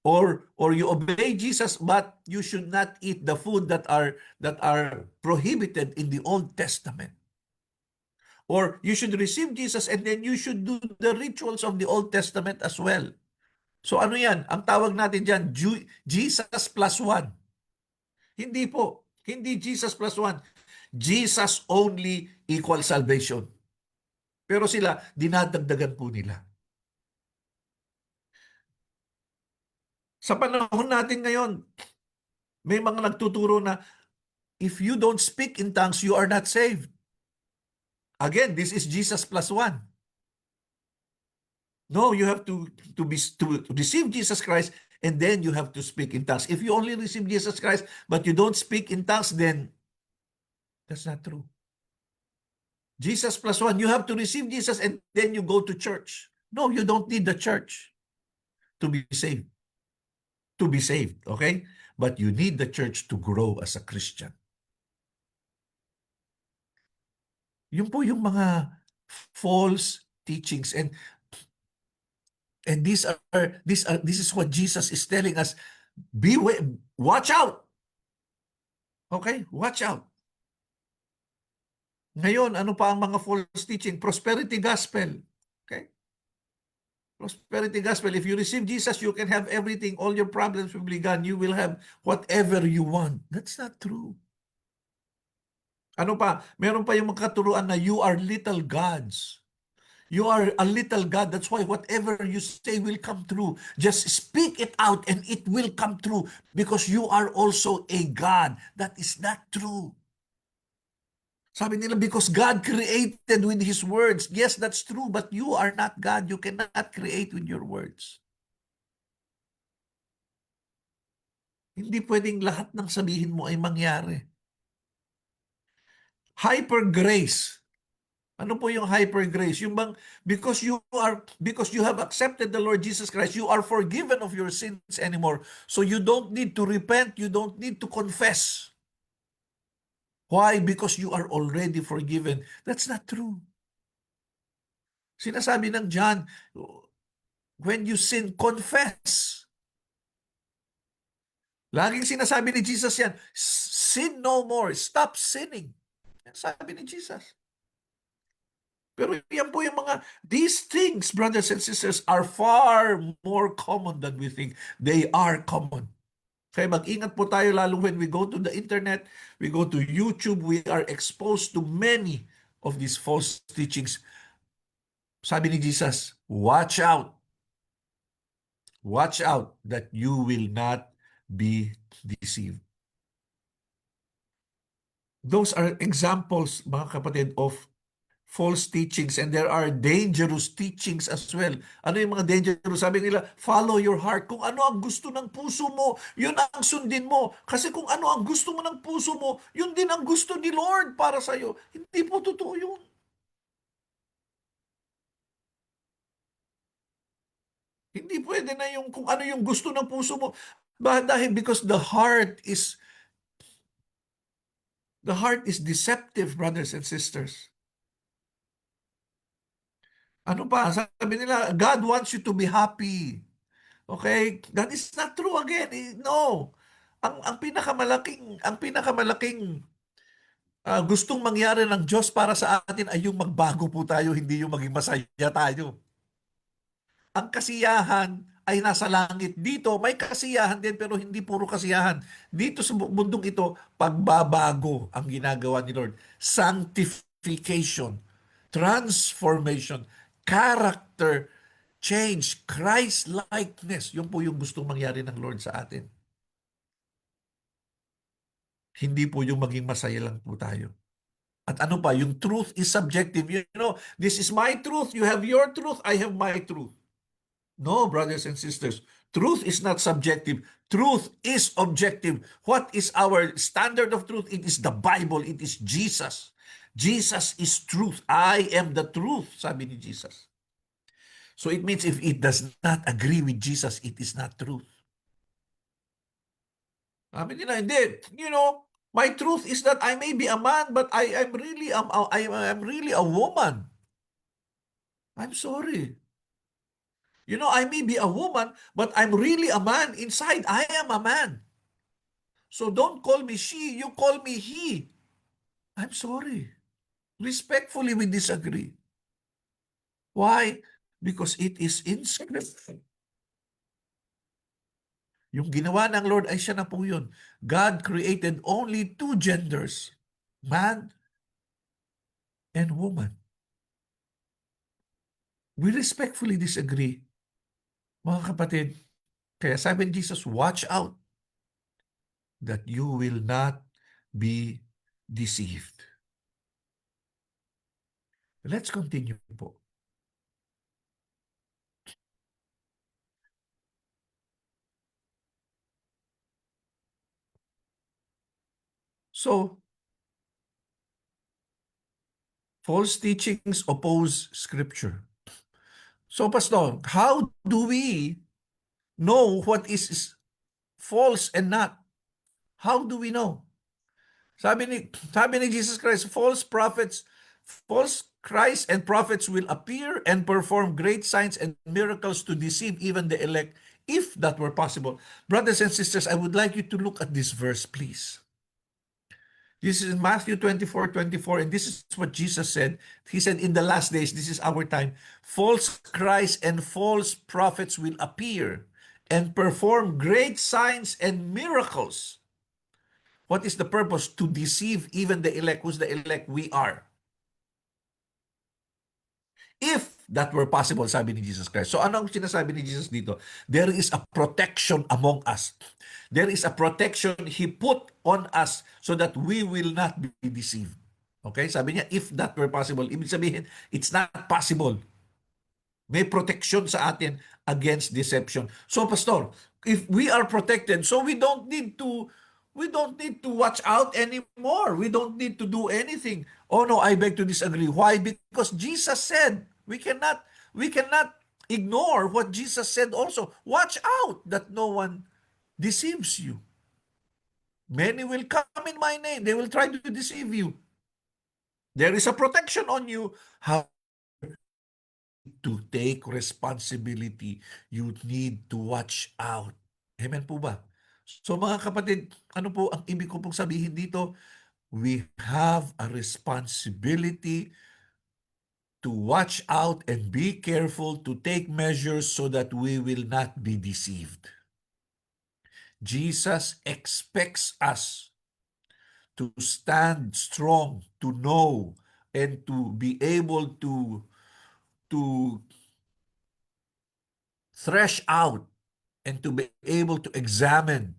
Or you obey Jesus, but you should not eat the food that are prohibited in the Old Testament. Or you should receive Jesus and then you should do the rituals of the Old Testament as well. So ano yan? Ang tawag natin dyan, Jesus plus one. Hindi po. Hindi Jesus plus one. Jesus only equals salvation. Pero sila, dinadagdagan po nila. Sa panahon natin ngayon, may mga nagtuturo na if you don't speak in tongues, you are not saved. Again, this is Jesus plus one. No, you have to receive Jesus Christ and then you have to speak in tongues. If you only receive Jesus Christ but you don't speak in tongues, then that's not true. Jesus plus one, you have to receive Jesus and then you go to church. No, you don't need the church to be saved. To be saved, okay? But you need the church to grow as a Christian. Yun po yung mga false teachings, and this is what Jesus is telling us. Watch out. Okay? Watch out. Ngayon, ano pa ang mga false teaching? Prosperity gospel. Okay? Prosperity gospel. If you receive Jesus, you can have everything. All your problems will be gone. You will have whatever you want. That's not true. Ano pa? Meron pa yung mga katuruan na you are little gods. You are a little God. That's why whatever you say will come true. Just speak it out and it will come true because you are also a God. That is not true. Sabi nila, because God created with His words. Yes, that's true, but you are not God. You cannot create with your words. Hindi pwedeng lahat ng sabihin mo ay mangyari. Hyper grace. Ano po yung hyper grace? Yung bang because you have accepted the Lord Jesus Christ, you are forgiven of your sins anymore. So you don't need to repent, you don't need to confess. Why? Because you are already forgiven. That's not true. Sinasabi ng John, when you sin, confess. Laging sinasabi ni Jesus yan, sin no more, stop sinning. Sabi ni Jesus. Pero yan po yung these things, brothers and sisters, are far more common than we think. They are common. Kaya mag-ingat po tayo lalo when we go to the internet, we go to YouTube, we are exposed to many of these false teachings. Sabi ni Jesus, watch out. Watch out that you will not be deceived. Those are examples, mga kapatid, of false teachings, and there are dangerous teachings as well. Ano yung mga dangerous? Sabi nila, follow your heart. Kung ano ang gusto ng puso mo, yun ang sundin mo. Kasi kung ano ang gusto mo ng puso mo, yun din ang gusto ni Lord para sa'yo. Hindi po totoo yun. Hindi pwede na yung kung ano yung gusto ng puso mo. Dahil because the heart is deceptive, brothers and sisters. Ano pa? Sabi nila, God wants you to be happy. Okay? That is not true again. No. Ang pinaka malaking gustong mangyari ng Diyos para sa atin ay yung magbago po tayo, hindi yung maging masaya tayo. Ang kasiyahan ay nasa langit. Dito, may kasiyahan din pero hindi puro kasiyahan. Dito sa mundong ito, pagbabago ang ginagawa ni Lord. Sanctification, transformation, character change, Christ-likeness. Yun po yung gustong mangyari ng Lord sa atin. Hindi po yung maging masaya lang po tayo. At ano pa, yung truth is subjective. You know, this is my truth, you have your truth, I have my truth. No, brothers and sisters, truth is not subjective. Truth is objective. What is our standard of truth? It is the Bible. It is Jesus. Jesus is truth. I am the truth, sabi ni Jesus. So it means if it does not agree with Jesus, it is not truth. Sabi nila, hindi. You know, my truth is that I may be a man, but I am really a woman. I'm sorry. You know, I may be a woman, but I'm really a man. Inside, I am a man. So don't call me she, you call me he. I'm sorry. Respectfully, we disagree. Why? Because it is in Scripture. Yung ginawa ng Lord ay siya na po yun. God created only two genders, man and woman. We respectfully disagree. Mga kapatid, kaya sabi ni Jesus, watch out that you will not be deceived. Let's continue po. So, false teachings oppose Scripture. So, Pastor, how do we know what is false and not? How do we know? Sabi ni Jesus Christ, false Christ and prophets will appear and perform great signs and miracles to deceive even the elect, if that were possible. Brothers and sisters, I would like you to look at this verse, please. This is in Matthew 24:24, and this is what Jesus said. He said, in the last days, this is our time, false Christ and false prophets will appear and perform great signs and miracles. What is the purpose? To deceive even the elect. Who's the elect? We are. If that were possible, sabi ni Jesus Christ. So ano ang sinasabi ni Jesus dito? There is a protection among us. There is a protection He put on us so that we will not be deceived. Okay? Sabi niya, if that were possible. Ibig sabihin, it's not possible. May protection sa atin against deception. So, Pastor, if we are protected, so we don't need to watch out anymore. We don't need to do anything. Oh no, I beg to disagree. Why? Because Jesus said, we cannot ignore what Jesus said also. Watch out that no one deceives you. Many will come in my name. They will try to deceive you. There is a protection on you. How to take responsibility. You need to watch out. Amen po ba? So mga kapatid, ano po ang ibig ko pong sabihin dito? We have a responsibility to watch out and be careful to take measures so that we will not be deceived. Jesus expects us to stand strong, to know, and to be able to thresh out and to be able to examine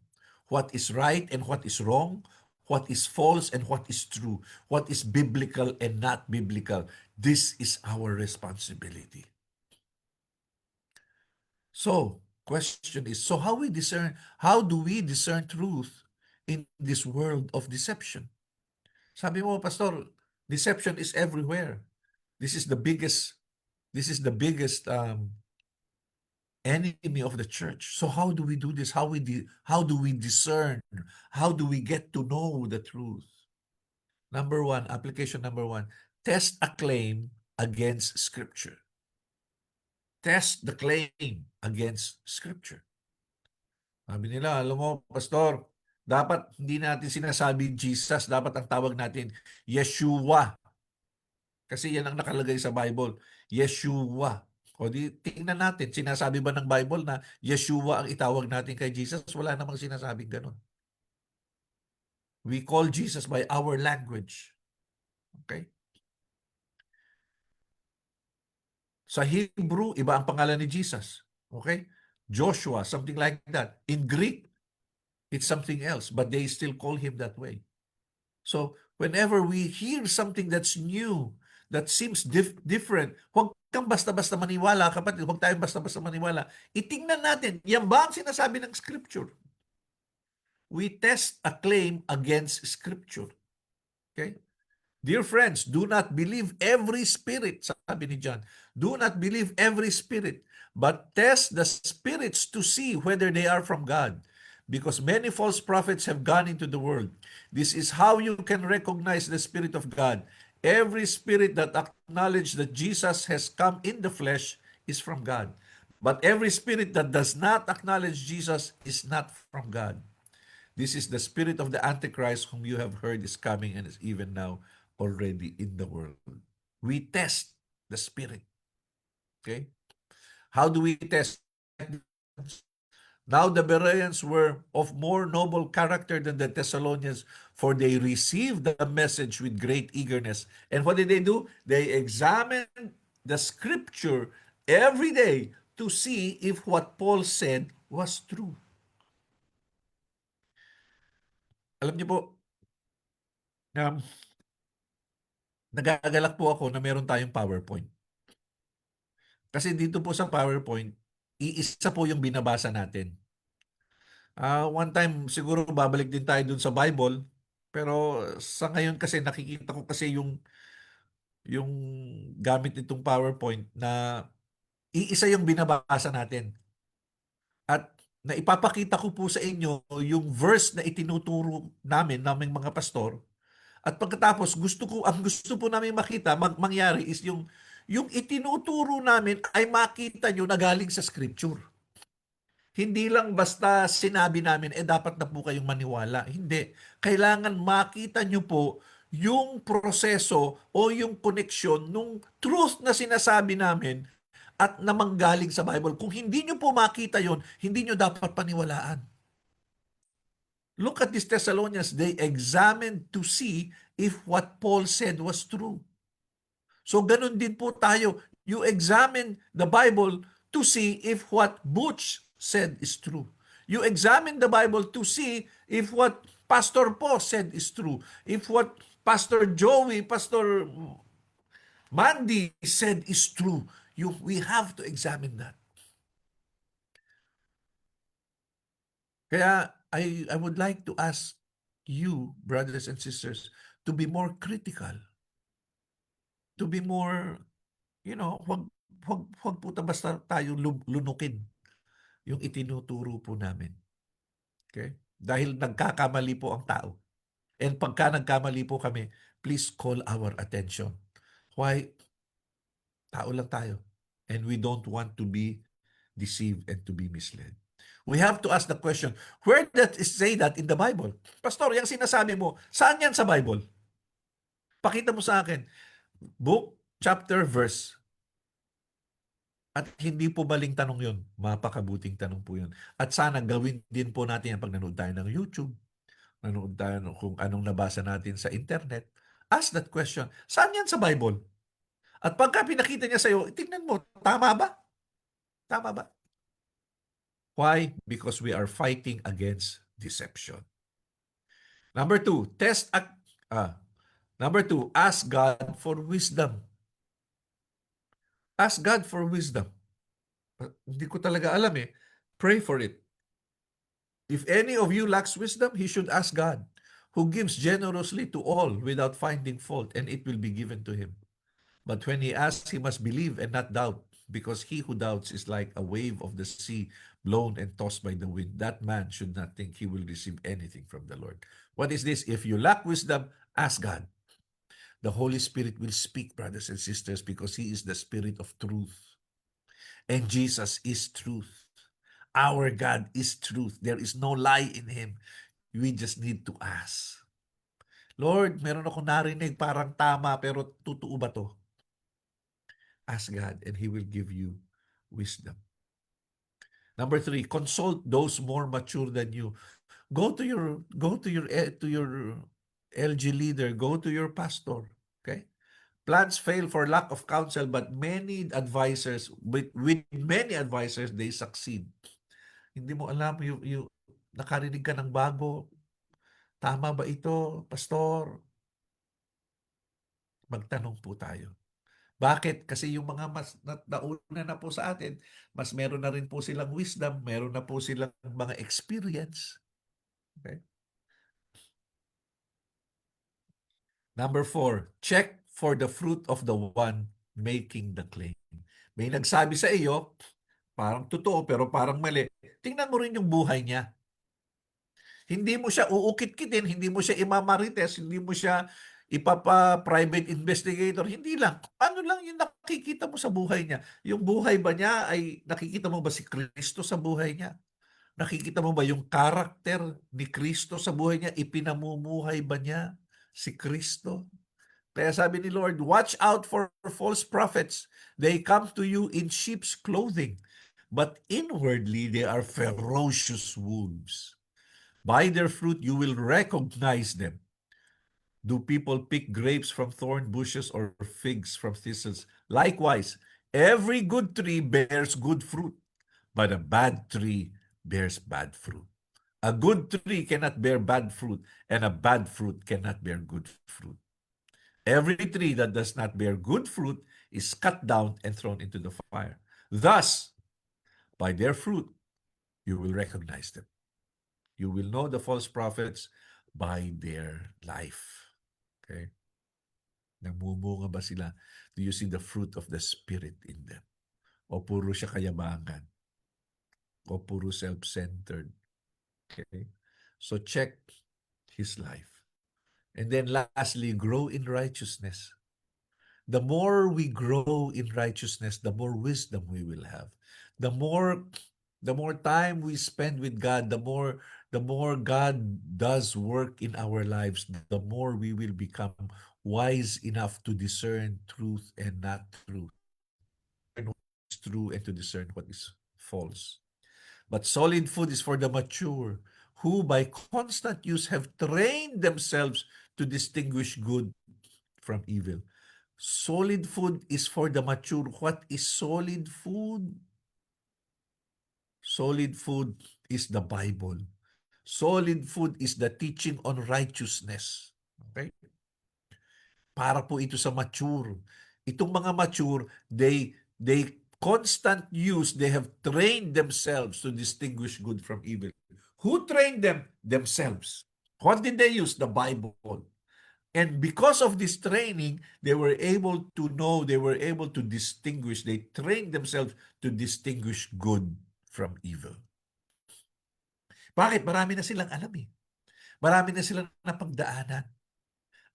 what is right and what is wrong, what is false and what is true, what is biblical and not biblical. This is our responsibility. So, question is, so how do we discern truth in this world of deception? Sabi mo, Pastor, deception is everywhere. This is the biggest enemy of the church. So how do we do this? How do we discern? How do we get to know the truth? Application number one, test a claim against Scripture. Test the claim against Scripture. Sabi nila, alam mo, Pastor, dapat hindi natin sinasabi Jesus, dapat ang tawag natin Yeshua. Kasi yan ang nakalagay sa Bible, Yeshua. O di, tingnan natin, sinasabi ba ng Bible na Yeshua ang itawag natin kay Jesus? Wala namang sinasabing ganun. We call Jesus by our language. Okay? Sa Hebrew, iba ang pangalan ni Jesus. Okay? Joshua, something like that. In Greek, it's something else, but they still call him that way. So, whenever we hear something that's new, that seems different, huwag kang basta-basta maniwala, kapatid. Huwag tayong basta-basta maniwala. Itingnan natin, yan ba ang sinasabi ng Scripture? We test a claim against Scripture. Okay? Dear friends, do not believe every spirit, sabi ni John. Do not believe every spirit, but test the spirits to see whether they are from God. Because many false prophets have gone into the world. This is how you can recognize the Spirit of God. Every spirit that acknowledges that Jesus has come in the flesh is from God. But every spirit that does not acknowledge Jesus is not from God. This is the spirit of the Antichrist whom you have heard is coming and is even now already in the world. We test the spirit. Okay? How do we test? Now the Bereans were of more noble character than the Thessalonians, for they received the message with great eagerness. And what did they do? They examined the Scripture every day to see if what Paul said was true. Alam niyo po, nagagalak po ako na meron tayong PowerPoint. Kasi dito po sa PowerPoint, iisa po yung binabasa natin. One time, siguro babalik din tayo dun sa Bible, pero sa ngayon kasi nakikita ko kasi yung gamit nitong PowerPoint na iisa yung binabasa natin. At naipapakita ko po sa inyo yung verse na itinuturo naming mga pastor. At pagkatapos, ang gusto po namin makita, mangyari is yung itinuturo namin ay makita nyo na galing sa Scripture. Hindi lang basta sinabi namin, dapat na po kayong maniwala. Hindi. Kailangan makita nyo po yung proseso o yung koneksyon nung truth na sinasabi namin at namanggaling sa Bible. Kung hindi nyo po makita yon, hindi nyo dapat paniwalaan. Look at these Thessalonians. They examined to see if what Paul said was true. So ganun din po tayo. You examine the Bible to see if what Butch said is true. You examine the Bible to see if what Pastor Paul said is true. If what Pastor Joey, Pastor Mandy said is true. We have to examine that. Kaya I would like to ask you, brothers and sisters, to be more critical. To be more, wag po basta tayo lunukin yung itinuturo po namin. Okay? Dahil nagkakamali po ang tao. And pagka nagkamali po kami, please call our attention. Why? Tao lang tayo. And we don't want to be deceived and to be misled. We have to ask the question, where does it say that in the Bible? Pastor, yung sinasabi mo, saan yan sa Bible? Pakita mo sa akin. Book, chapter, verse. At hindi po baling tanong yun. Mapakabuting tanong po yun. At sana gawin din po natin yan pag nanood tayo ng YouTube. Nanood tayo kung anong nabasa natin sa internet. Ask that question. Saan yan sa Bible? At pagka pinakita niya sa'yo, tingnan mo, tama ba? Tama ba? Why? Because we are fighting against deception. Number two, ask God for wisdom. Ask God for wisdom. Hindi ko talaga alam eh. Pray for it. If any of you lacks wisdom, he should ask God, who gives generously to all without finding fault, and it will be given to him. But when he asks, he must believe and not doubt, because he who doubts is like a wave of the sea blown and tossed by the wind. That man should not think he will receive anything from the Lord. What is this? If you lack wisdom, ask God. The Holy Spirit will speak, brothers and sisters, because he is the Spirit of truth. And Jesus is truth. Our God is truth. There is no lie in him. We just need to ask. Lord, meron akong narinig parang tama, pero totoo ba to? Ask God and he will give you wisdom. Number three, consult those more mature than you. Go to your LG leader, go to your pastor. Okay? Plans fail for lack of counsel, but with many advisors, they succeed. Hindi mo alam, nakarinig ka ng bago. Tama ba ito, pastor? Magtanong po tayo. Bakit? Kasi yung mga mas nauna na po sa atin, mas meron na rin po silang wisdom, meron na po silang mga experience. Okay? Number 4, check for the fruit of the one making the claim. May nagsabi sa iyo, parang totoo pero parang mali. Tingnan mo rin yung buhay niya. Hindi mo siya uukit-kitin, hindi mo siya imamarites, hindi mo siya ipapa-private investigator. Hindi lang. Ano lang yung nakikita mo sa buhay niya? Yung buhay ba niya ay nakikita mo ba si Kristo sa buhay niya? Nakikita mo ba yung karakter ni Kristo sa buhay niya? Ipinamumuhay ba niya si Kristo? Kaya sabi ni Lord, watch out for false prophets. They come to you in sheep's clothing, but inwardly they are ferocious wolves. By their fruit you will recognize them. Do people pick grapes from thorn bushes or figs from thistles? Likewise, every good tree bears good fruit, but a bad tree bears bad fruit. A good tree cannot bear bad fruit, and a bad fruit cannot bear good fruit. Every tree that does not bear good fruit is cut down and thrown into the fire. Thus, by their fruit, you will recognize them. You will know the false prophets by their life. Okay? Namumunga ba sila? Do you see the fruit of the Spirit in them? O puro siya kayabangan? O puro self-centered? Okay? So check his life. And then lastly, grow in righteousness. The more we grow in righteousness, the more wisdom we will have. The more time we spend with God, the more God does work in our lives, the more we will become wise enough to discern truth and not truth. And what is true and to discern what is false. But solid food is for the mature, who by constant use have trained themselves to distinguish good from evil. Solid food is for the mature. What is solid food? Solid food is the Bible. Solid food is the teaching on righteousness. Okay? Para po ito sa mature. Itong mga mature, they constant use, they have trained themselves to distinguish good from evil. Who trained them? Themselves. What did they use? The Bible. And because of this training, they were able to know, they were able to distinguish, they trained themselves to distinguish good from evil. Bakit? Marami na silang alam eh. Marami na silang napagdaanan.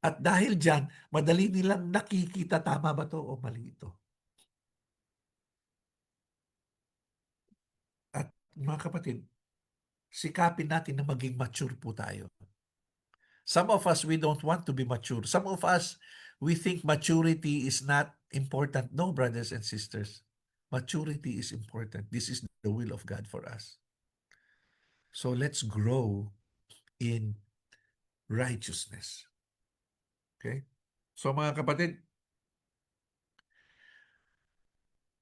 At dahil dyan, madali nilang nakikita tama ba to o mali ito. At mga kapatid, sikapin natin na maging mature po tayo. Some of us, we don't want to be mature. Some of us, we think maturity is not important. No, brothers and sisters. Maturity is important. This is the will of God for us. So let's grow in righteousness. Okay? So mga kapatid,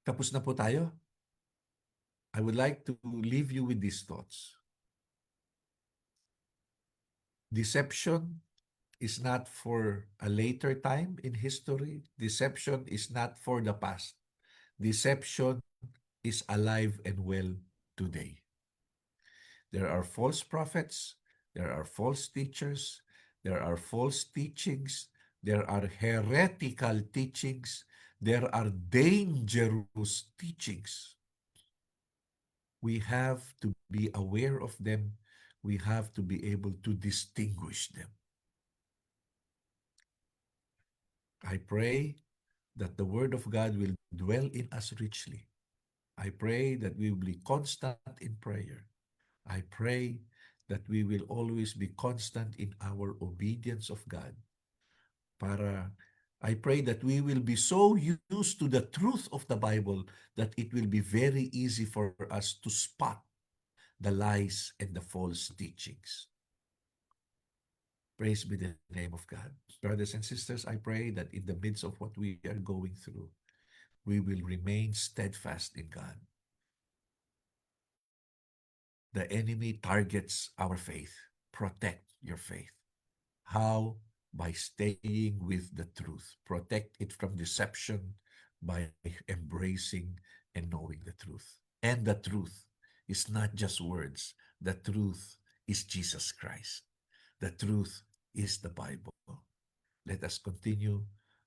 tapos na po tayo. I would like to leave you with these thoughts. Deception is not for a later time in history. Deception is not for the past. Deception is alive and well today. There are false prophets. There are false teachers. There are false teachings. There are heretical teachings. There are dangerous teachings. We have to be aware of them. We have to be able to distinguish them. I pray that the Word of God will dwell in us richly. I pray that we will be constant in prayer. I pray that we will always be constant in our obedience of God. I pray that we will be so used to the truth of the Bible that it will be very easy for us to spot the lies and the false teachings. Praise be the name of God. Brothers and sisters, I pray that in the midst of what we are going through, we will remain steadfast in God. The enemy targets our faith. Protect your faith. How? By staying with the truth. Protect it from deception by embracing and knowing the truth. And the truth is not just words. The truth is Jesus Christ. The truth is the Bible. Let us continue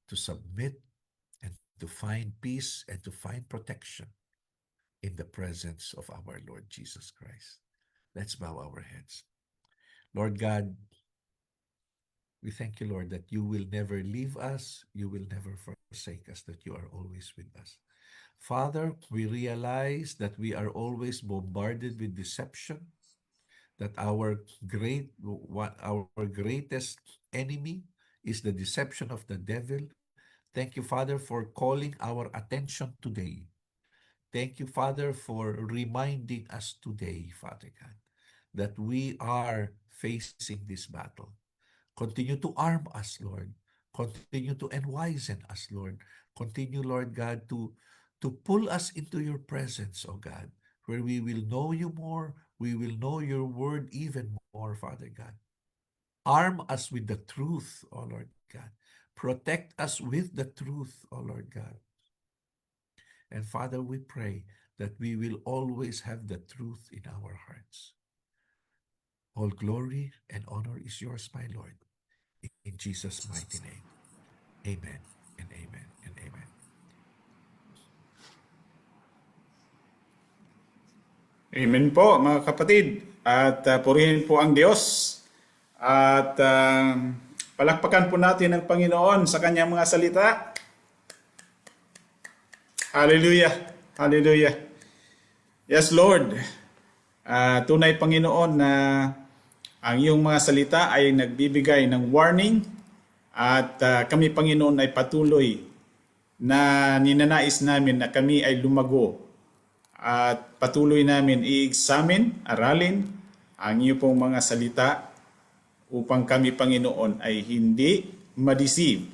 to submit and to find peace and to find protection in the presence of our Lord Jesus Christ. Let's bow our heads. Lord God, we thank you, Lord, that you will never leave us, you will never forsake us, that you are always with us. Father, we realize that we are always bombarded with deception, that our greatest enemy is the deception of the devil. Thank you, Father, for calling our attention today. Thank you, Father, for reminding us today, Father God, that we are facing this battle. Continue to arm us, Lord. Continue to enlighten us, Lord. Continue, Lord God, to pull us into your presence, oh God, where we will know you more, we will know your word even more, Father God. Arm us with the truth, oh Lord God. Protect us with the truth, oh Lord God. And Father, we pray that we will always have the truth in our hearts. All glory and honor is yours, my Lord. In Jesus' mighty name. Amen and amen and amen. Amen po mga kapatid. At purihin po ang Diyos. At palakpakan po natin ang Panginoon sa kanyang mga salita. Hallelujah. Hallelujah. Yes, Lord. Tunay Panginoon na ang iyong mga salita ay nagbibigay ng warning at kami Panginoon ay patuloy na ninanais namin na kami ay lumago at patuloy namin i-examine, aralin ang iyong pong mga salita upang kami Panginoon ay hindi ma-deceive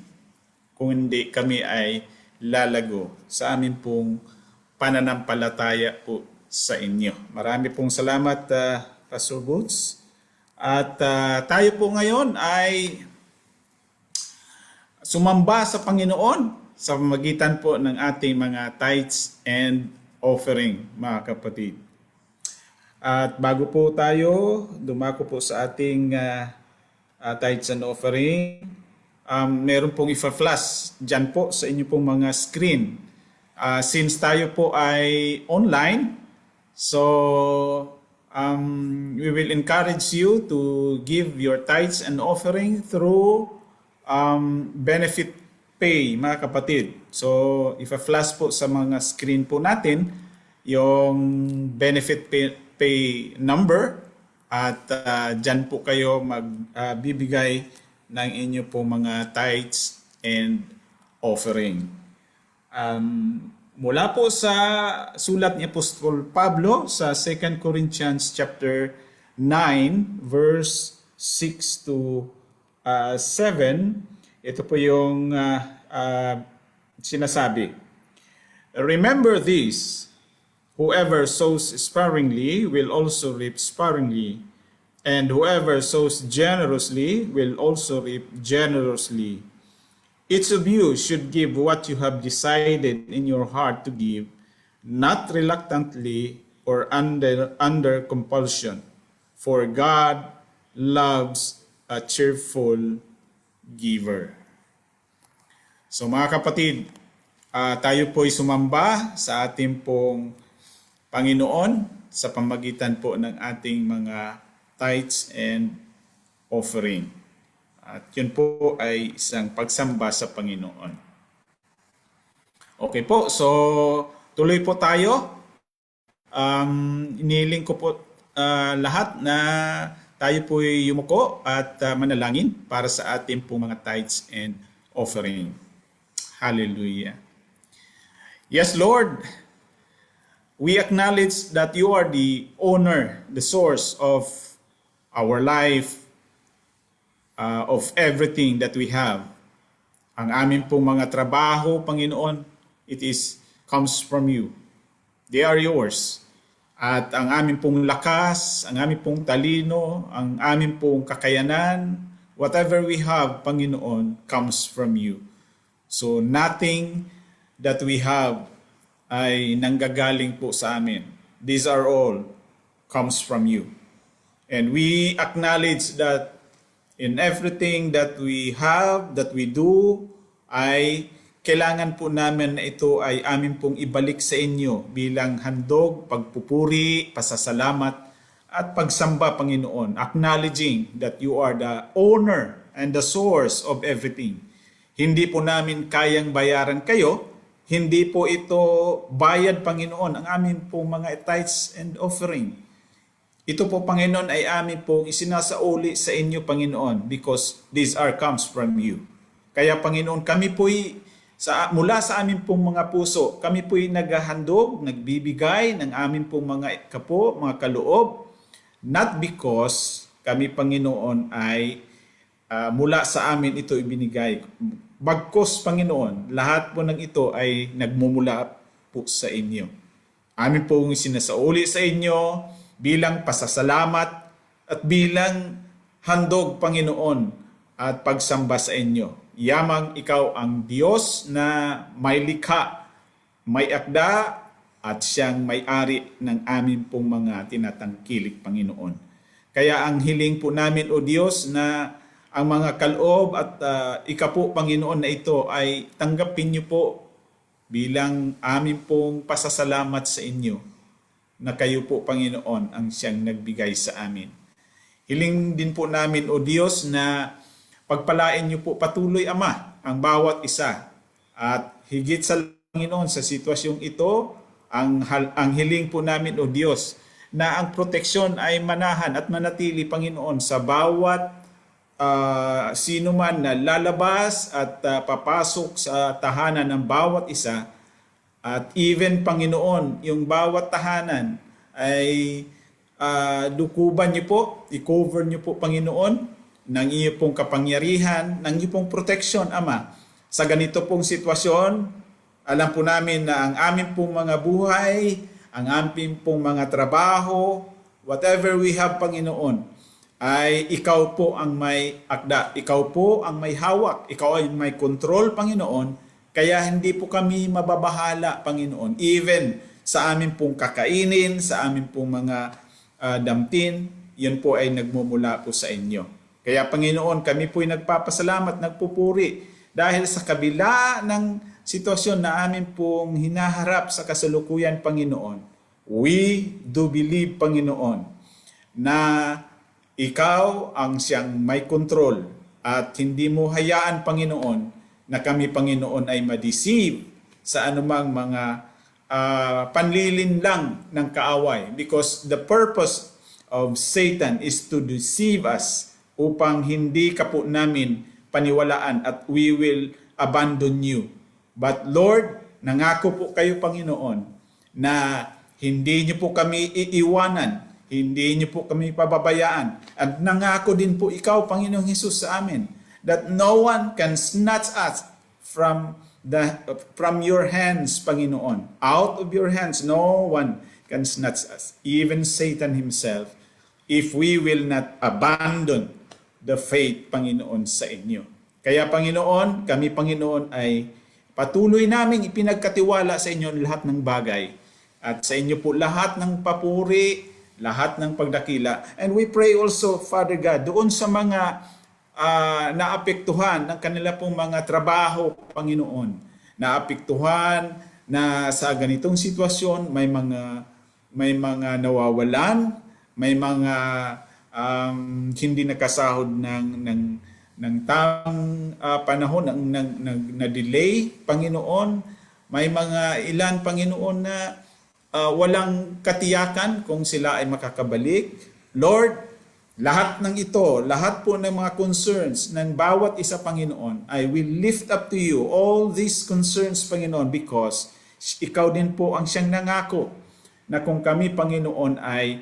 kung hindi kami ay lalago sa amin pong pananampalataya po sa inyo. Marami pong salamat, Pastor Boots. At tayo po ngayon ay sumamba sa Panginoon sa pamamagitan po ng ating mga tithes and offering, mga kapatid. At bago po tayo dumako po sa ating tithes and offering, meron pong ifa-flash dyan po sa inyo pong mga screen. Since tayo po ay online, so we will encourage you to give your tithes and offering through benefit pay, mga kapatid. So, ifa-flash po sa mga screen po natin yung benefit pay number at dyan po kayo magbibigay ng inyo po mga tithes and offering. Mula po sa sulat ni Apostol Pablo sa 2 Corinthians chapter 9 verse 6 to 7, ito po yung sinasabi. Remember this, whoever sows sparingly will also reap sparingly, and whoever sows generously will also reap generously. Each of you should give what you have decided in your heart to give, not reluctantly or under compulsion, for God loves a cheerful giver. So mga kapatid, tayo po'y sumamba sa ating pong Panginoon sa pamagitan po ng ating mga tithes and offering. At yun po ay isang pagsamba sa Panginoon. Okay po, so tuloy po tayo. Iniling ko po lahat na tayo po'y yumuko at manalangin para sa ating po mga tithes and offering. Hallelujah. Yes, Lord, we acknowledge that you are the owner, the source of our life, of everything that we have. Ang aming pong mga trabaho, Panginoon, comes from you. They are yours. At ang aming pong lakas, ang aming pong talino, ang aming pong kakayanan, whatever we have, Panginoon, comes from you. So nothing that we have ay nanggagaling po sa amin. These are all comes from you. And we acknowledge that in everything that we have, that we do, ay kailangan po namin na ito ay amin pong ibalik sa inyo bilang handog, pagpupuri, pasasalamat, at pagsamba, Panginoon, acknowledging that you are the owner and the source of everything. Hindi po namin kayang bayaran kayo, hindi po ito bayad, Panginoon, ang amin pong mga tithes and offering. Ito po, Panginoon, ay amin pong isinasauli sa inyo, Panginoon, because these comes from you. Kaya, Panginoon, kami po'y mula sa amin pong mga puso, kami po'y naghahandog, nagbibigay ng amin pong mga kapo, mga kaloob, not because kami, Panginoon, ay mula sa amin ito ibinigay. Bagkus, Panginoon, lahat po ng ito ay nagmumula po sa inyo. Amin pong sinasauli sa inyo bilang pasasalamat at bilang handog, Panginoon, at pagsamba sa inyo. Yamang ikaw ang Diyos na may likha, may akda, at siyang may-ari ng amin pong mga tinatangkilik, Panginoon. Kaya ang hiling po namin, O Diyos, na ang mga kaloob at ikapo, Panginoon, na ito ay tanggapin niyo po bilang amin pong pasasalamat sa inyo na kayo po, Panginoon, ang siyang nagbigay sa amin. Hiling din po namin, O Diyos, na pagpalain niyo po patuloy, Ama, ang bawat isa. At higit sa Panginoon, sa sitwasyong ito, ang hiling po namin, O Diyos, na ang proteksyon ay manahan at manatili, Panginoon, sa bawat sino man na lalabas at papasok sa tahanan ng bawat isa. At even, Panginoon, yung bawat tahanan ay lukuban niyo po, i-cover niyo po, Panginoon, ng iyo pong kapangyarihan, ng iyo pong protection, Ama. Sa ganito pong sitwasyon, alam po namin na ang amin pong mga buhay, ang amin pong mga trabaho, whatever we have, Panginoon, ay ikaw po ang may akda, ikaw po ang may hawak, ikaw ay may control, Panginoon, kaya hindi po kami mababahala, Panginoon. Even sa amin pong kakainin, sa amin pong mga damtin, yun po ay nagmumula po sa inyo. Kaya Panginoon, kami po ay nagpapasalamat, nagpupuri, dahil sa kabila ng sitwasyon na amin pong hinaharap sa kasalukuyan, Panginoon, we do believe, Panginoon, na ikaw ang siyang may kontrol at hindi mo hayaan, Panginoon, na kami, Panginoon, ay ma-deceive sa anumang mga panlilin lang ng kaaway. Because the purpose of Satan is to deceive us upang hindi ka po namin paniwalaan at we will abandon you. But Lord, nangako po kayo, Panginoon, na hindi niyo po kami iiwanan, hindi niyo po kami pababayaan. At nangako din po ikaw, Panginoong Hesus, sa amin, that no one can snatch us from your hands, Panginoon. Out of your hands, no one can snatch us, even Satan himself, if we will not abandon the faith, Panginoon, sa inyo. Kaya, Panginoon, kami, Panginoon, ay patuloy naming ipinagkatiwala sa inyo lahat ng bagay. At sa inyo po lahat ng papuri, lahat ng pagdakila. And we pray also, Father God, doon sa mga naapektuhan ng kanila pong mga trabaho, Panginoon. Naapektuhan na sa ganitong sitwasyon, may mga nawawalan, may mga hindi nakasahod ng tamang panahon, na delay, Panginoon. May mga ilan, Panginoon, na walang katiyakan kung sila ay makakabalik. Lord, lahat ng ito, lahat po ng mga concerns ng bawat isa, Panginoon, I will lift up to you all these concerns, Panginoon, because ikaw din po ang siyang nangako na kung kami, Panginoon, ay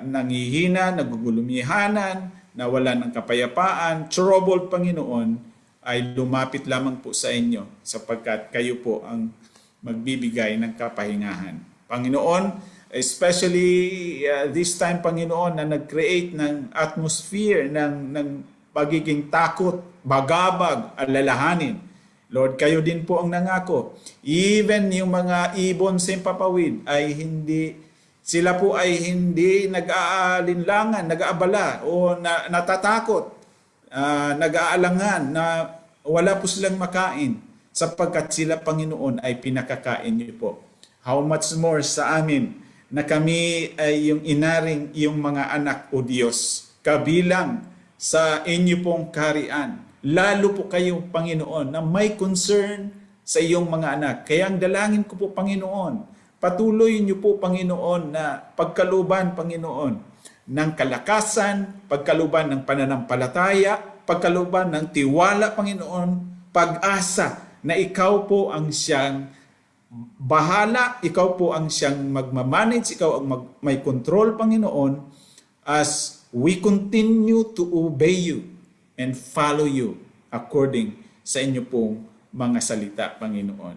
nangihina, nagugulumihanan, na wala ng kapayapaan, troubled, Panginoon, ay lumapit lamang po sa inyo sapagkat kayo po ang magbibigay ng kapahingahan. Panginoon, especially this time, Panginoon, na nag-create ng atmosphere ng pagiging takot, bagabag, alalahanin. Lord, kayo din po ang nangako. Even yung mga ibon sa Himpapawid ay sila po ay hindi nag-aalinlangan, nag-aabala o natatakot, nag-aalangan na wala po silang makain sapagkat sila, Panginoon, ay pinakakain niyo po. How much more sa amin na kami ay yung inaring iyong mga anak, o Diyos, kabilang sa inyo pong kaharian. Lalo po kayo, Panginoon, na may concern sa iyong mga anak. Kaya ang dalangin ko po, Panginoon, patuloy niyo po, Panginoon, na pagkaluban, Panginoon, ng kalakasan, pagkaluban ng pananampalataya, pagkaluban ng tiwala, Panginoon, pag-asa na ikaw po ang siyang bahala, ikaw po ang siyang magmamanage, ikaw ang may control, Panginoon, as we continue to obey you and follow you according sa inyo pong mga salita, Panginoon.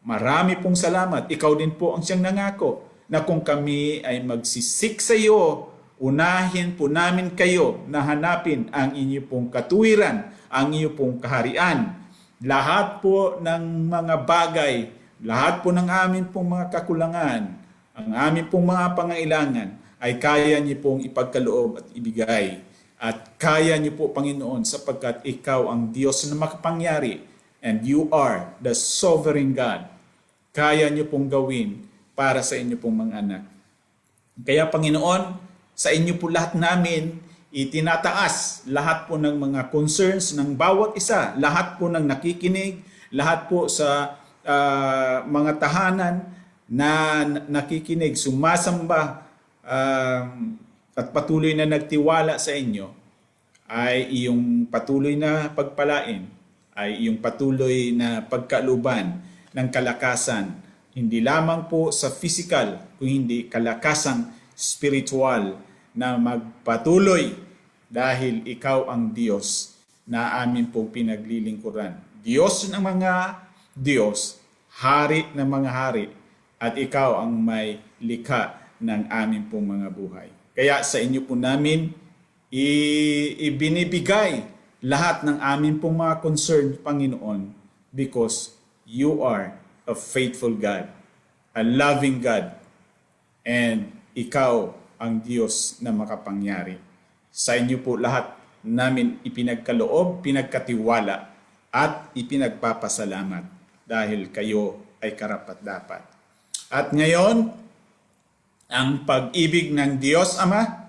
Marami pong salamat. Ikaw din po ang siyang nangako na kung kami ay magsisik sa iyo, unahin po namin kayo na hanapin ang inyo pong katuwiran, ang inyo pong kaharian. Lahat po ng mga bagay, lahat po ng amin pong mga kakulangan, ang amin pong mga pangailangan ay kaya niyo pong ipagkaloob at ibigay. At kaya niyo po, Panginoon, sapagkat ikaw ang Diyos na makapangyari and you are the sovereign God. Kaya niyo pong gawin para sa inyo pong mga anak. Kaya, Panginoon, sa inyo po lahat namin itinataas lahat po ng mga concerns ng bawat isa, lahat po ng nakikinig, lahat po sa mga tahanan na nakikinig, sumasamba at patuloy na nagtiwala sa inyo, ay iyong patuloy na pagpalain, ay iyong patuloy na pagkaluban ng kalakasan, hindi lamang po sa physical, kundi kalakasang spiritual na magpatuloy dahil ikaw ang Diyos na amin po pinaglilingkuran. Diyos ng mga Diyos, Hari ng mga hari, at ikaw ang may likha ng amin pong mga buhay. Kaya sa inyo po namin ibinibigay lahat ng amin pong mga concern, Panginoon, because you are a faithful God, a loving God, and ikaw ang Diyos na makapangyari. Sa inyo po lahat namin ipinagkaloob, pinagkatiwala, at ipinagpapasalamat dahil kayo ay karapat-dapat. At ngayon, ang pag-ibig ng Diyos Ama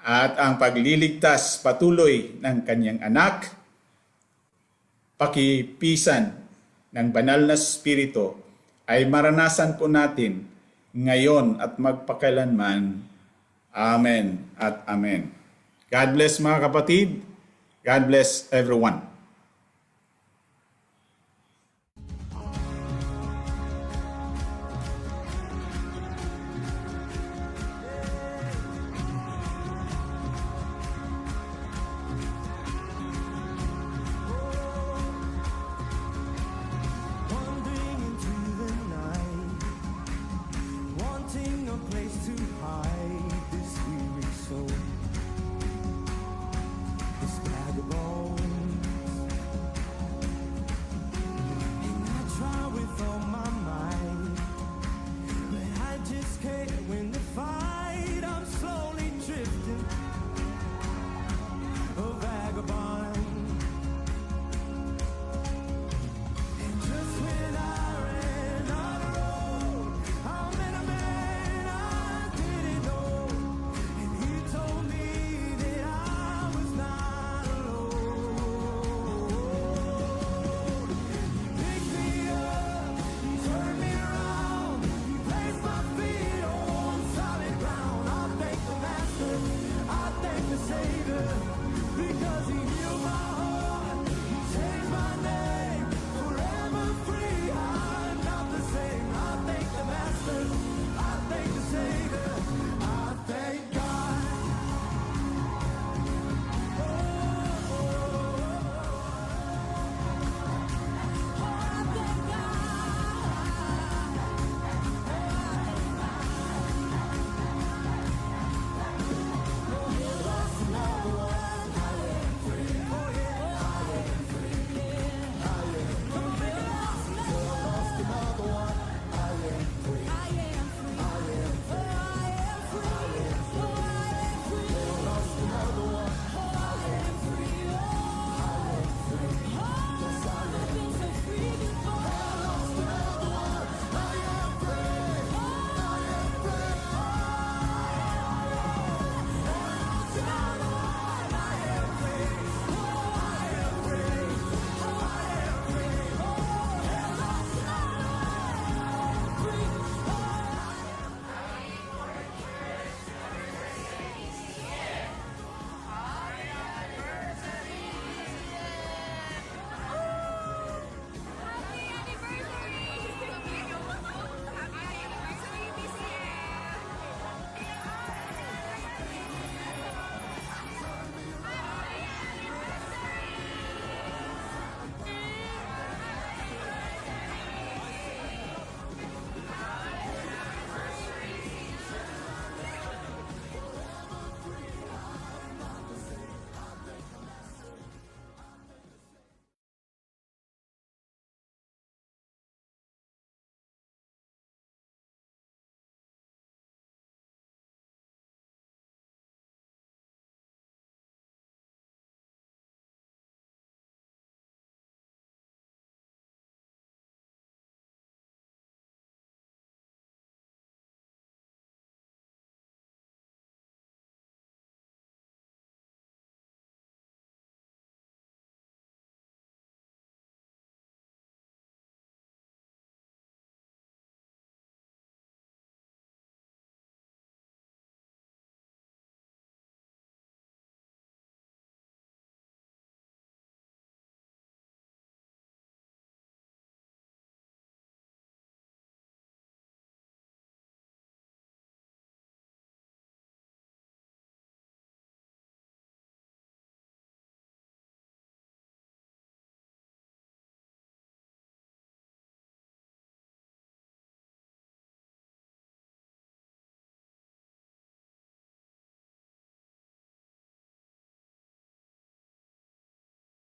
at ang pagliligtas patuloy ng kanyang anak, pakipisan ng banal na Espiritu ay maranasan po natin ngayon at magpakailanman. Amen at amen. God bless mga kapatid. God bless everyone.